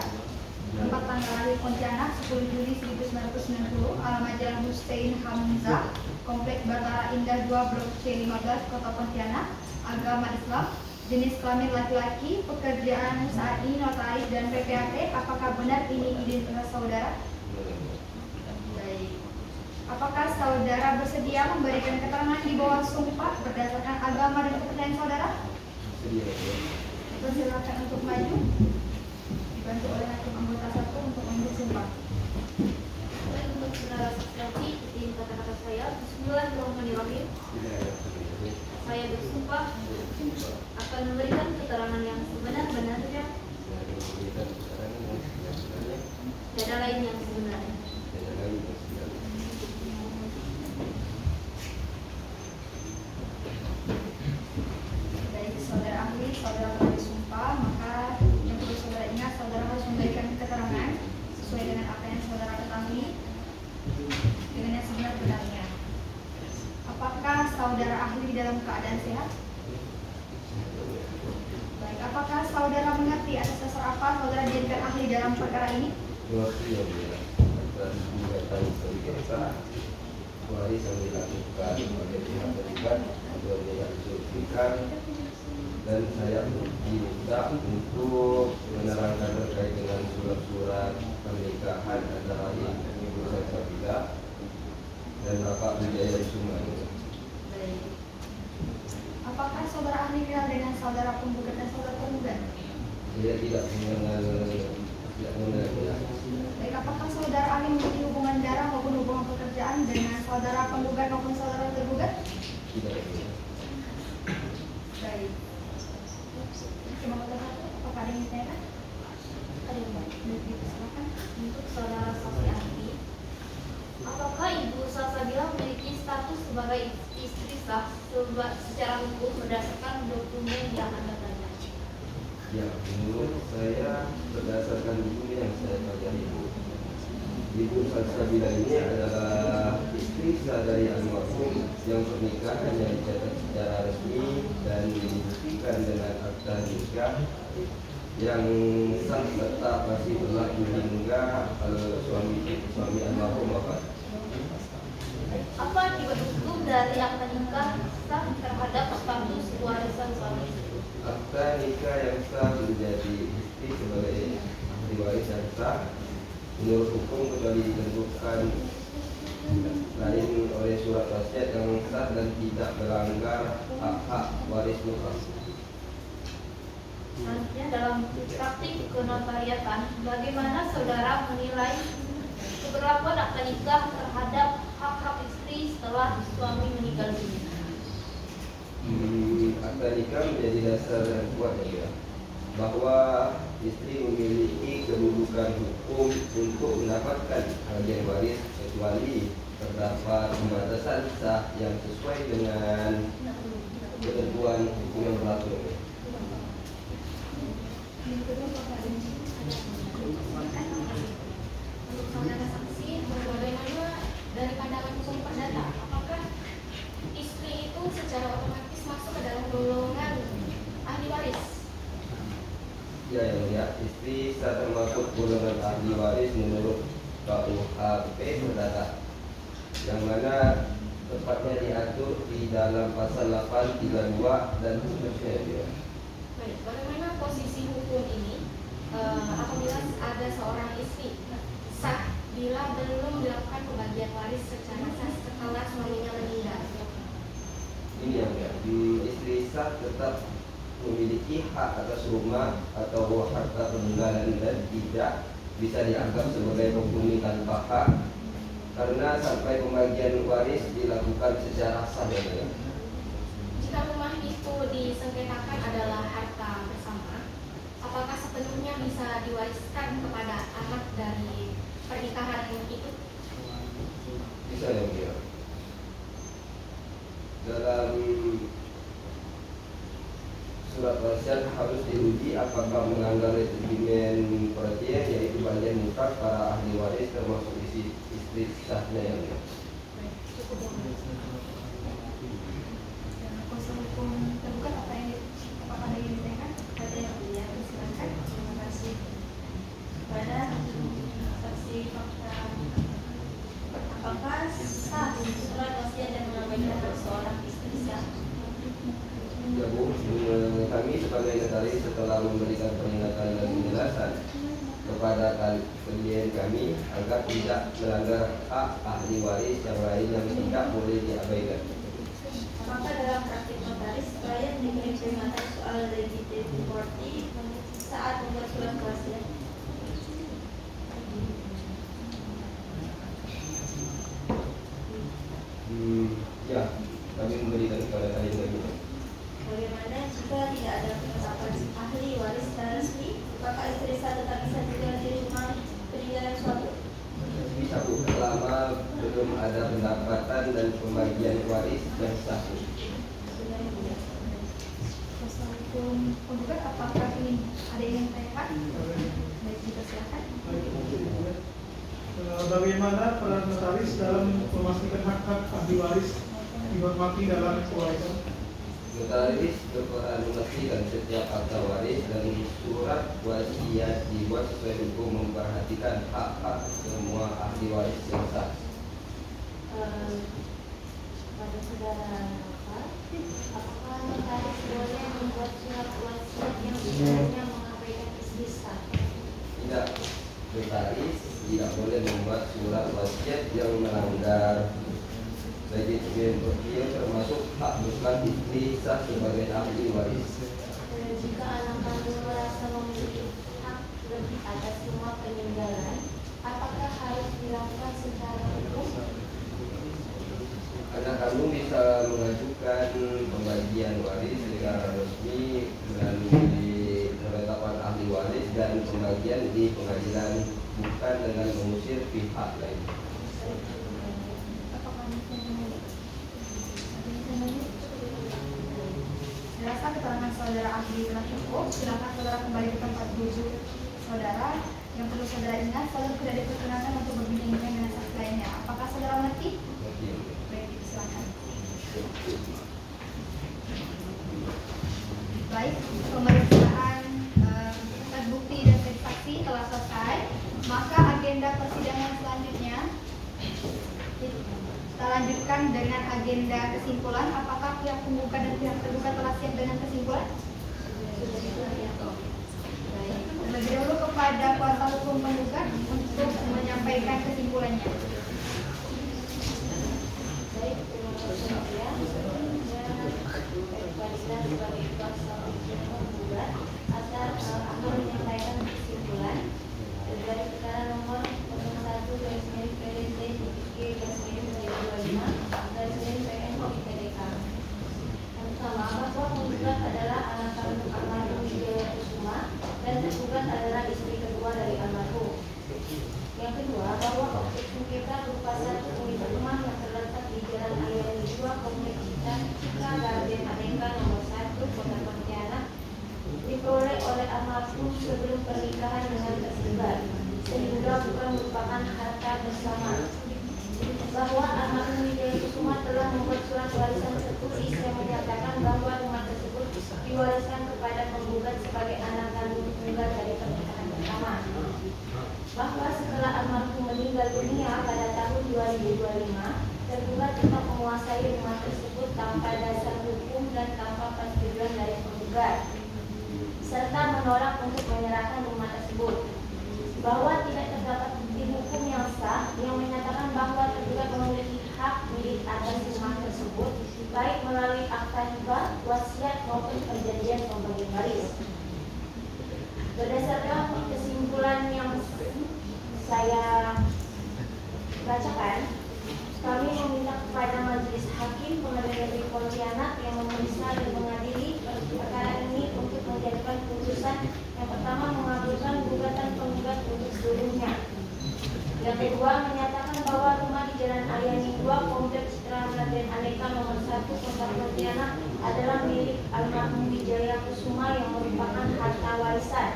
tempat tanggal lahir Pontianak 10 Juli 1990, alamat Jalan Hussein Hamzah, Komplek Batara Indah 2 Blok C15, Kota Pontianak, agama Islam, jenis kelamin laki-laki, pekerjaan saat ini notaris dan PPAT. Apakah benar ini identitas saudara? Baik. Apakah saudara bersedia memberikan keterangan di bawah sumpah berdasarkan agama dan kepercayaan saudara? Silakan untuk maju. Dibantu oleh hakim anggota 1 untuk mengambil sumpah. Baik, untuk saudara saksi, ikuti kata-kata saya. Bismillahirrahmanirrahim. Saya bersumpah akan memberikan keterangan yang sebenar-benarnya, tiada lain yang sebenarnya. Baik, saudara ahli, saudara telah disumpah, maka yang perlu saudara ingat, saudara harus memberikan keterangan sesuai dengan apa yang saudara ketahui dengan yang sebenar-benarnya. Apakah saudara ahli dalam keadaan sehat? Baik, apakah saudara mengerti atas dasar apa saudara dijadikan ahli dalam perkara ini? Mengerti yang mulia atas gugatan sengketa waris yang dilakukan oleh pihak terlibat atau pihak disulfikan, dan saya diminta untuk menerangkan terkait dengan surat-surat pernikahan antara Ibu Salsabila dan Bapak Wijaya Kusuma. Baik. Apakah saudara ahli kenal dengan saudara penggugat dan saudara penggugat? Saya tidak mengenal dia. Baik, apakah saudara ahli memiliki hubungan darah maupun hubungan pekerjaan dengan saudara penggugat maupun saudara tergugat? Tidak. Baik. Cuma apakah ada yang ditanyakan? Ada yang baik. Silakan. Untuk saudara saksi ahli, apakah Ibu Salsabila memiliki status sebagai istri sah secara hukum berdasarkan dokumen yang Anda pelajari? Ya, menurut saya berdasarkan buku yang saya pelajari, Ibu Salsabila ini adalah istri sah dari almarhum yang pernikahannya dicatat secara resmi dan dibuktikan dengan akta nikah yang sah serta masih berlaku hingga suami almarhum wafat. Apa akibat hukum dari akta nikah sah terhadap status warisan suami? Akta nikah yang sah menjadi istri sebagai ahli waris yang sah menurut hukum kecuali ditentukan lain oleh surat wasiat yang sah dan tidak melanggar hak-hak waris mutlak. Selanjutnya, dalam praktik kenotariatan, bagaimana saudara menilai keberlakuan akta nikah terhadap hak-hak istri setelah suami meninggal dunia? Akta nikah menjadi dasar yang kuat ya, bahwa istri memiliki kedudukan hukum untuk mendapatkan bagian waris kecuali terdapat pembatasan sah yang sesuai dengan ketentuan hukum yang berlaku. Untuk saudara saksi, bagaimana dari pandangan hukum perdata, apakah istri itu secara otomatis masuk ke dalam golongan ahli waris? Ya, istri sah termasuk golongan ahli waris menurut KUHP perdata, yang mana tepatnya diatur di dalam pasal 832 dan seterusnya ya. Baik, bagaimana posisi hukum ini apabila ada seorang istri sah bila belum dilakukan pembagian waris secara sah setelah suaminya meninggal? Ini yang ya, di istri sah tetap memiliki hak atas rumah atau harta peninggalan dan tidak bisa dianggap sebagai penghuni tanpa hak karena sampai pembagian waris dilakukan secara sah ya. Jika rumah itu disengketakan adalah harta bersama, apakah sepenuhnya bisa diwariskan kepada anak dari pernikahan itu? Bisa ya. Dalam surat wasiat harus diuji apakah melanggar retribumen perhatian, yaitu bagian mutlak para ahli waris termasuk istri sahnya yang Cukup. Dan kuasa hukum tergugat apakah ada yang ditanyakan? Ada yang memberikan peringatan dan penjelasan kepada klien kami agar tidak melanggar hak ahli waris yang lain yang tidak boleh diabaikan. Maka dalam praktik notaris, klien diberi peringatan soal legitimity saat membuat surat wasiat. Ya, kami memberikan kepada kalian lagi. Bagaimana jika tidak ada penetapan ahli waris secara resmi, maka istri sah tetap bisa tinggal di rumah peninggalan suatu? Bisa Bu, selama belum ada pendapatan dan pembagian waris yang sah. Kuasa hukum penggugat, apakah ingin ada yang tanyakan? Baik, dipersilakan. Bagaimana peran notaris dalam memastikan hak-hak ahli waris dihormati dalam pewarisan? Notaris berperan memastikan setiap akta waris dan surat wasiat dibuat sesuai hukum, memperhatikan hak-hak semua ahli waris yang sah. Pada saudara Nova, apakah notaris boleh membuat surat wasiat yang sebenarnya mengabaikan istri sah? Tidak, notaris tidak boleh membuat surat wasiat yang melanggar legitimasi termasuk hak bukan istri sah sebagai ahli waris. Jika anak kandung merasa memiliki hak lebih atas semua peninggalan, apakah harus dilakukan secara hukum? Anak kandung bisa mengajukan pembagian waris secara resmi melalui penetapan ahli waris dan pembagian di pengadilan, bukan dengan mengusir pihak lain. Saya rasa keterangan saudara ahli telah cukup. Silakan saudara kembali ke tempat duduk saudara. Yang perlu saudara ingat, saudara tidak diperkenankan untuk berbincang-bincang dengan saksi lainnya. Apakah saudara mengerti? Baik, silakan. Baik, pemeriksaan alat bukti dan saksi telah selesai. Maka agenda persidangan selanjutnya kita lanjutkan dengan agenda kesimpulan. Apakah pihak penggugat dan pihak tergugat telah siap dengan kesimpulan? Baik, terlebih dahulu kepada kuasa hukum penggugat untuk menyampaikan kesimpulannya. Baik, terima kasih ya. Saya sebagai kuasa hukum penggugat akan menyampaikan kesimpulan dari perkara nomor 01/PDT-G/25/PN-PDK. Yang pertama, bahwa penggugat adalah anak kandung almarhum Wijaya Kusuma dan tergugat adalah istri kedua dari almarhum. Yang kedua, bahwa objek sengketa berupa satu unit rumah yang terletak di Jalan Ayani 2, Komplek Citra Garden Aneka nomor 1, Kota Pontianak, diperoleh oleh almarhum sebelum pernikahan dengan tergugat, sehingga bukan merupakan harta bersama. Bahwa almarhum Wijaya Kusuma telah membuat surat warisan tertulis yang menyatakan bahwa rumah tersebut diwariskan kepada penggugat sebagai anak kandung tunggal dari pernikahan pertama. Bahwa setelah almarhum meninggal dunia pada tahun 2025, tergugat tetap menguasai rumah tersebut tanpa dasar hukum dan tanpa persetujuan dari penggugat, serta menolak untuk menyerahkan rumah tersebut. Bahwa tidak terdapat bukti hukum yang sah yang menyatakan bahwa tergugat memiliki hak milik atas rumah tersebut, baik melalui akta hibah, wasiat maupun perjanjian pembagian waris. Berdasarkan kesimpulan yang saya bacakan, kami meminta kepada Majelis Hakim Pengadilan Negeri Pontianak yang memeriksa dan mengadili perkara ini untuk menjatuhkan putusan yang pertama, mengabulkan gugatan penggugat untuk seluruhnya. Yang kedua, menyatakan bahwa rumah di Jalan Ayani 2, Komplek Citra Garden Aneka nomor 1, Kota Pontianak adalah milik almarhum Wijaya Kusuma yang merupakan harta warisan.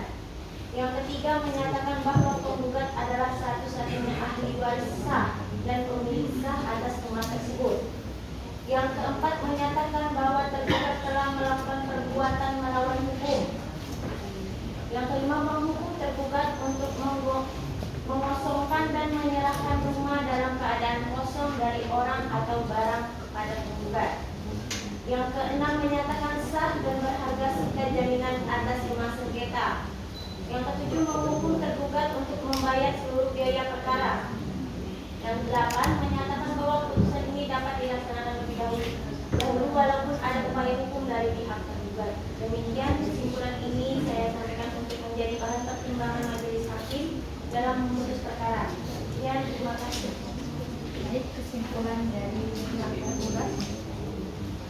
Yang ketiga, menyatakan bahwa penggugat adalah satu-satunya ahli waris sah dan pemilik sah atas rumah tersebut. Yang keempat, menyatakan bahwa tergugat telah melakukan perbuatan melawan hukum. Yang kelima, menghukum tergugat untuk mengosongkan dan menyerahkan rumah dalam keadaan kosong dari orang atau barang kepada penggugat. Yang keenam, menyatakan sah dan berharga sekian jaminan atas rumah sengketa. Yang ketujuh, menghukum tergugat untuk membayar seluruh biaya perkara. Yang delapan, menyatakan bahwa putusan ini dapat dilaksanakan lebih dahulu walaupun ada upaya hukum dari pihak tergugat. Demikian kesimpulan ini saya sampaikan untuk menjadi bahan pertimbangan majelis hakim dalam memutus perkara. Sekian, terima kasih. Baik, kesimpulan dari pihak tergugat.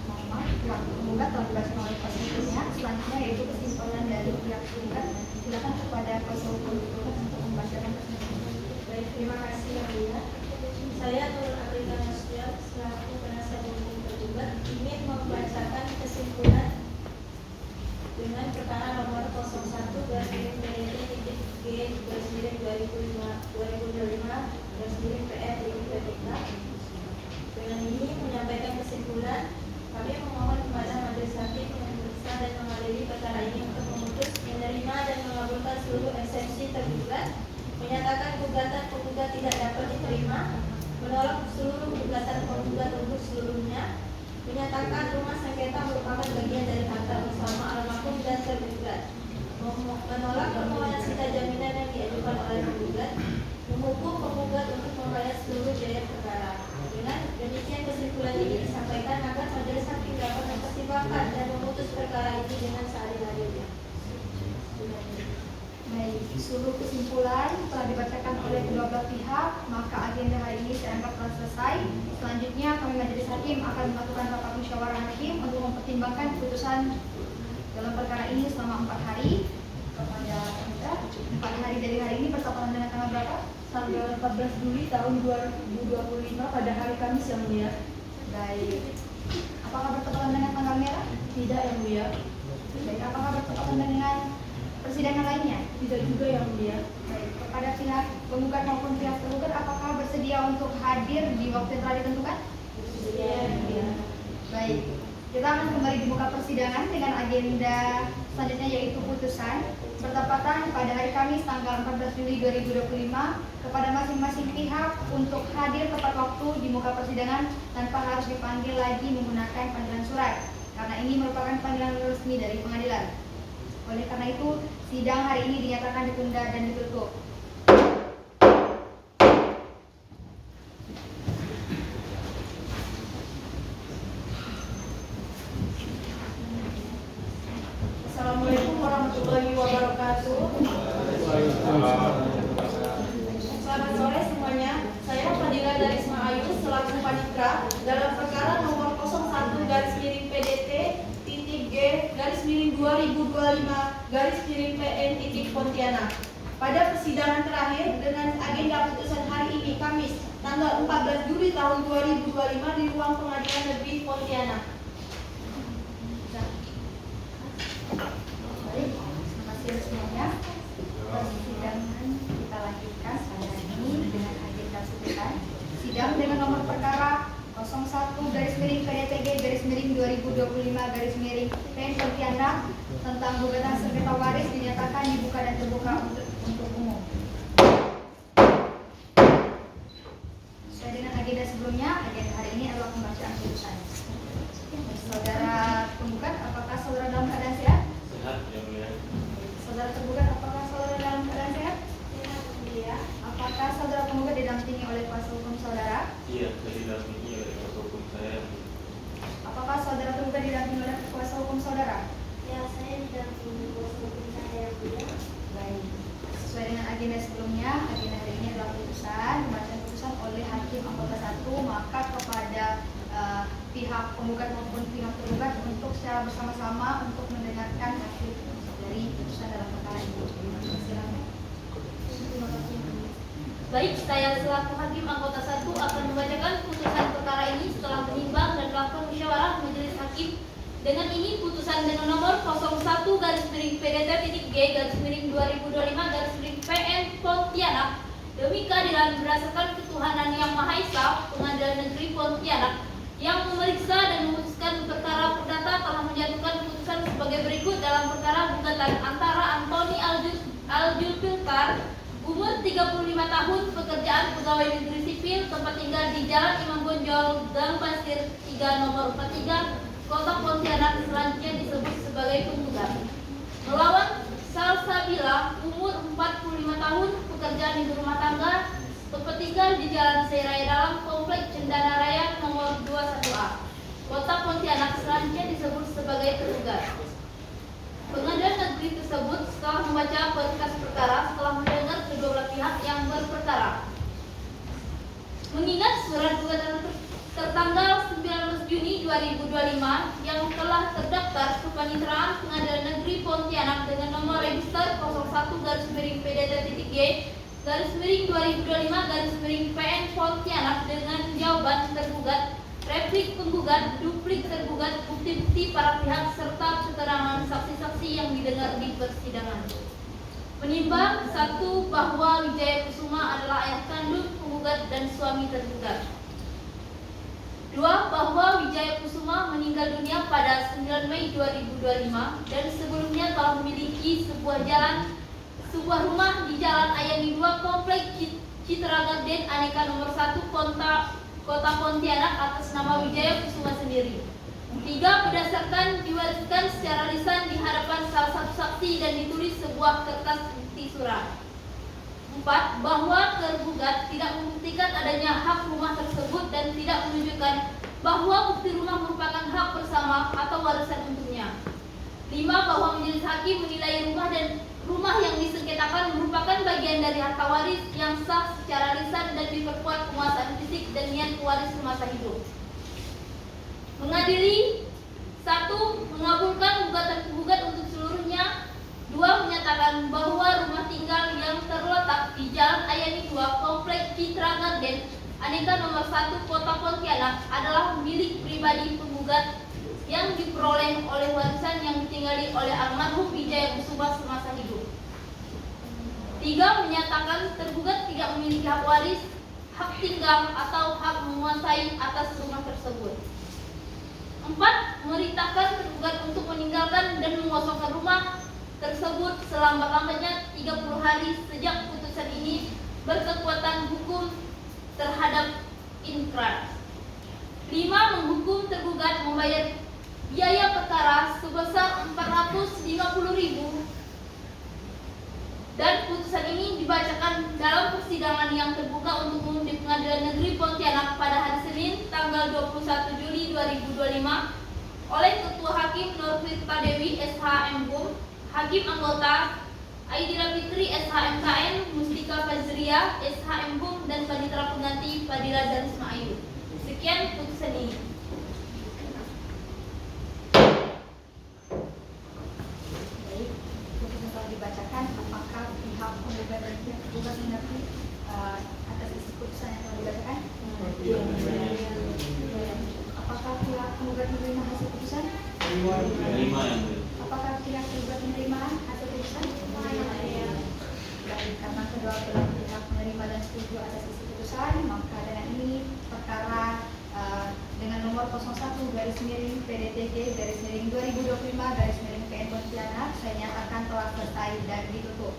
Mohon maaf, pihak tergugat telah dibacakan oleh kuasa hukumnya. Selanjutnya yaitu kesimpulan dari pihak tergugat. Silakan kepada kuasa hukum tergugat untuk membacakan kesimpulan. Baik, terima kasih yang mulia. Saya Nur Afrika Nasya selaku penasihat hukum tergugat ingin membacakan kesimpulan dengan perkara nomor 01/G/2025/PR/PPK. Dengan ini menyampaikan kesimpulan, kami memohon kepada majelis hakim yang memeriksa dan mengadili perkara ini untuk memutus, menerima dan mengabulkan seluruh eksepsi tergugat, menyatakan gugatan penggugat tidak dapat diterima, menolak seluruh gugatan penggugat untuk seluruhnya, menyatakan rumah sengketa merupakan bagian dari harta bersama almarhum dan tergugat, menolak permohonan sita jaminan yang diajukan oleh penggugat, menghukum penggugat untuk membayar seluruh biaya perkara. Dengan demikian kesimpulan ini disampaikan agar majelis hakim dapat mempertimbangkan dan memutus perkara ini dengan seadil-adilnya. Baik, seluruh kesimpulan telah dibacakan oleh kedua belah pihak, maka agenda hari ini saya anggap telah selesai. Selanjutnya kami majelis hakim akan melakukan rapat musyawarah hakim untuk mempertimbangkan putusan dalam perkara ini selama 4 hari. Kepada kita, 4 hari dari hari ini bertepatan dengan tanggal berapa? Tanggal 14 Juli tahun 2025 pada hari Kamis yang mulia. Baik. Apakah bertepatan dengan tanggal merah? Tidak yang mulia. Baik, apakah bertepatan dengan persidangan lainnya? Tidak juga yang mulia. Baik, kepada pihak penggugat maupun pihak tergugat, apakah bersedia untuk hadir di waktu yang telah ditentukan? Bersedia yang mulia. Baik, kita akan kembali dibuka persidangan dengan agenda selanjutnya yaitu putusan bertepatan pada hari Kamis tanggal 14 Juli 2025 kepada masing-masing pihak untuk hadir tepat waktu di muka persidangan tanpa harus dipanggil lagi menggunakan panggilan surat, karena ini merupakan panggilan resmi dari pengadilan. Oleh karena itu, sidang hari ini dinyatakan ditunda dan ditutup. Assalamualaikum warahmatullahi wabarakatuh. Selamat sore semuanya. Saya Fadila Darisma Ayu selaku panitra dalam perkara nomor 01/G/PDT-G/2025/PN Pontianak. Pada persidangan terakhir dengan agenda putusan hari ini Kamis tanggal 14 Juli tahun 2025 di ruang Pengadilan Negeri Pontianak. Baik, terima kasih semuanya. Persidangan kita lanjutkan pada hari ini dengan agenda sekitar sidang dengan nomor perkara 01/PDTG/2025/PN Pontianak tentang gugatan sengketa waris dinyatakan dibuka dan terbuka untuk umum. Sesuai dengan agenda sebelumnya, agenda hari ini adalah pembacaan putusan. Saudara penggugat, apakah saudara dalam keadaan sehat? Sehat ya mulia. Saudara tergugat, apakah saudara dalam keadaan sehat? Sehat mulia. Apakah saudara penggugat didampingi oleh kuasa hukum saudara? Iya, saya didampingi oleh kuasa hukum saya. Apakah saudara tergugat didampingi oleh kuasa hukum saudara? Ya, saya didampingi kuasa hukum saya yang mulia. Baik. Sesuai dengan agenda sebelumnya, agenda hari ini adalah putusan, pembacaan putusan oleh hakim anggota 1, maka kepada pihak penggugat maupun pihak tergugat untuk secara bersama-sama untuk mendengarkan hasil dari putusan dalam perkara ini. Silakan. Terima kasih. Baik, saya selaku hakim anggota 1 akan membacakan putusan perkara ini setelah menimbang dan melakukan musyawarah majelis hakim. Dengan ini putusan dengan nomor 01/PDT-G/2025/PN Pontianak demi keadilan berdasarkan ketuhanan yang Maha Esa, Pengadilan Negeri Pontianak yang memeriksa dan memutuskan perkara perdata telah menjatuhkan putusan sebagai berikut dalam perkara gugatan antara Antoni Aljulfikar, umur 35 tahun, pekerjaan pegawai negeri sipil, tempat tinggal di Jalan Imam Bonjol, Gang Pasir 3 nomor 43, Kota Pontianak selanjutnya disebut sebagai penggugat. Melawan Salsabila, umur 45 tahun, pekerjaan ibu rumah tangga, tempat tinggal di Jalan Seraya Dalam, Komplek Cendana Raya nomor 21A. Kota Pontianak selanjutnya disebut sebagai penggugat. Pengadilan negeri tersebut setelah membaca berkas perkara setelah mendengar kedua belah pihak yang berperkara. Mengingat surat gugatan tertanggal 19 Juni 2025 yang telah terdaftar ke Paniteraan Pengadilan Negeri Pontianak dengan nomor register 01-PDT3G/2025/PN Pontianak dengan jawaban tergugat, replik penggugat, duplik tergugat, bukti-bukti para pihak serta keterangan saksi-saksi yang didengar di persidangan. Menimbang 1 bahwa Wijaya Kusuma adalah ayah kandung penggugat dan suami tergugat. 2 bahwa Wijaya Kusuma meninggal dunia pada 9 Mei 2025 dan sebelumnya telah memiliki sebuah rumah di Jalan Ayani 2 Komplek Citra Garden Aneka nomor 1 Kota Pontianak atas nama Wijaya Kusuma sendiri. 3 berdasarkan diwariskan secara lisan di hadapan salah satu saksi dan ditulis sebuah kertas bukti surat. 4 bahwa tergugat tidak membuktikan adanya hak rumah tersebut dan tidak menunjukkan bahwa bukti rumah merupakan hak bersama atau warisan untuknya. 5 bahwa majelis hakim menilai rumah yang disengketakan merupakan bagian dari harta waris yang sah secara lisan dan diperkuat penguasaan fisik dan niat pewaris semasa hidup. Mengadili 1 mengabulkan gugatan penggugat untuk seluruhnya. 2 menyatakan bahwa rumah tinggal yang terletak di Jalan Ayani 2 Komplek Citra Garden Aneka nomor 1 Kota Pontianak adalah milik pribadi penggugat yang diperoleh oleh warisan yang ditinggali oleh almarhum Wijaya Kusuma semasa hidup. 3 menyatakan tergugat tidak memiliki hak waris, hak tinggal atau hak menguasai atas rumah tersebut. 4 memerintahkan tergugat untuk meninggalkan dan mengosongkan rumah tersebut selambat-lambatnya 30 hari sejak putusan ini berkekuatan hukum terhadap inkrar. 5 menghukum tergugat membayar biaya perkara sebesar 450.000 dan putusan ini dibacakan dalam persidangan yang terbuka untuk umum di Pengadilan Negeri Pontianak pada hari Senin tanggal 21 Juli 2025 oleh Ketua Hakim Nurfirta Dewi SH.M.Hum, Hakim Anggota Aidila Fitri SH.MKN, Mustika Fazria SH.M.Hum, dan Panitera Pengganti Fadila dan Ismail. Sekian putusan ini. Baik, putusan telah dibacakan. Apakah pihak penggugat dan pihak tergugat mengerti atas isi putusan yang telah dibacakan? Apakah pihak penggugat menerima hasil putusan? Menerima yang Apakah pihak tergugat menerima hasil putusan? Baik, karena kedua belah pihak menerima dan setuju atas isi putusan, maka dengan ini perkara dengan nomor 01-PDTG-2025-PN Pontianak saya nyatakan telah selesai dan ditutup.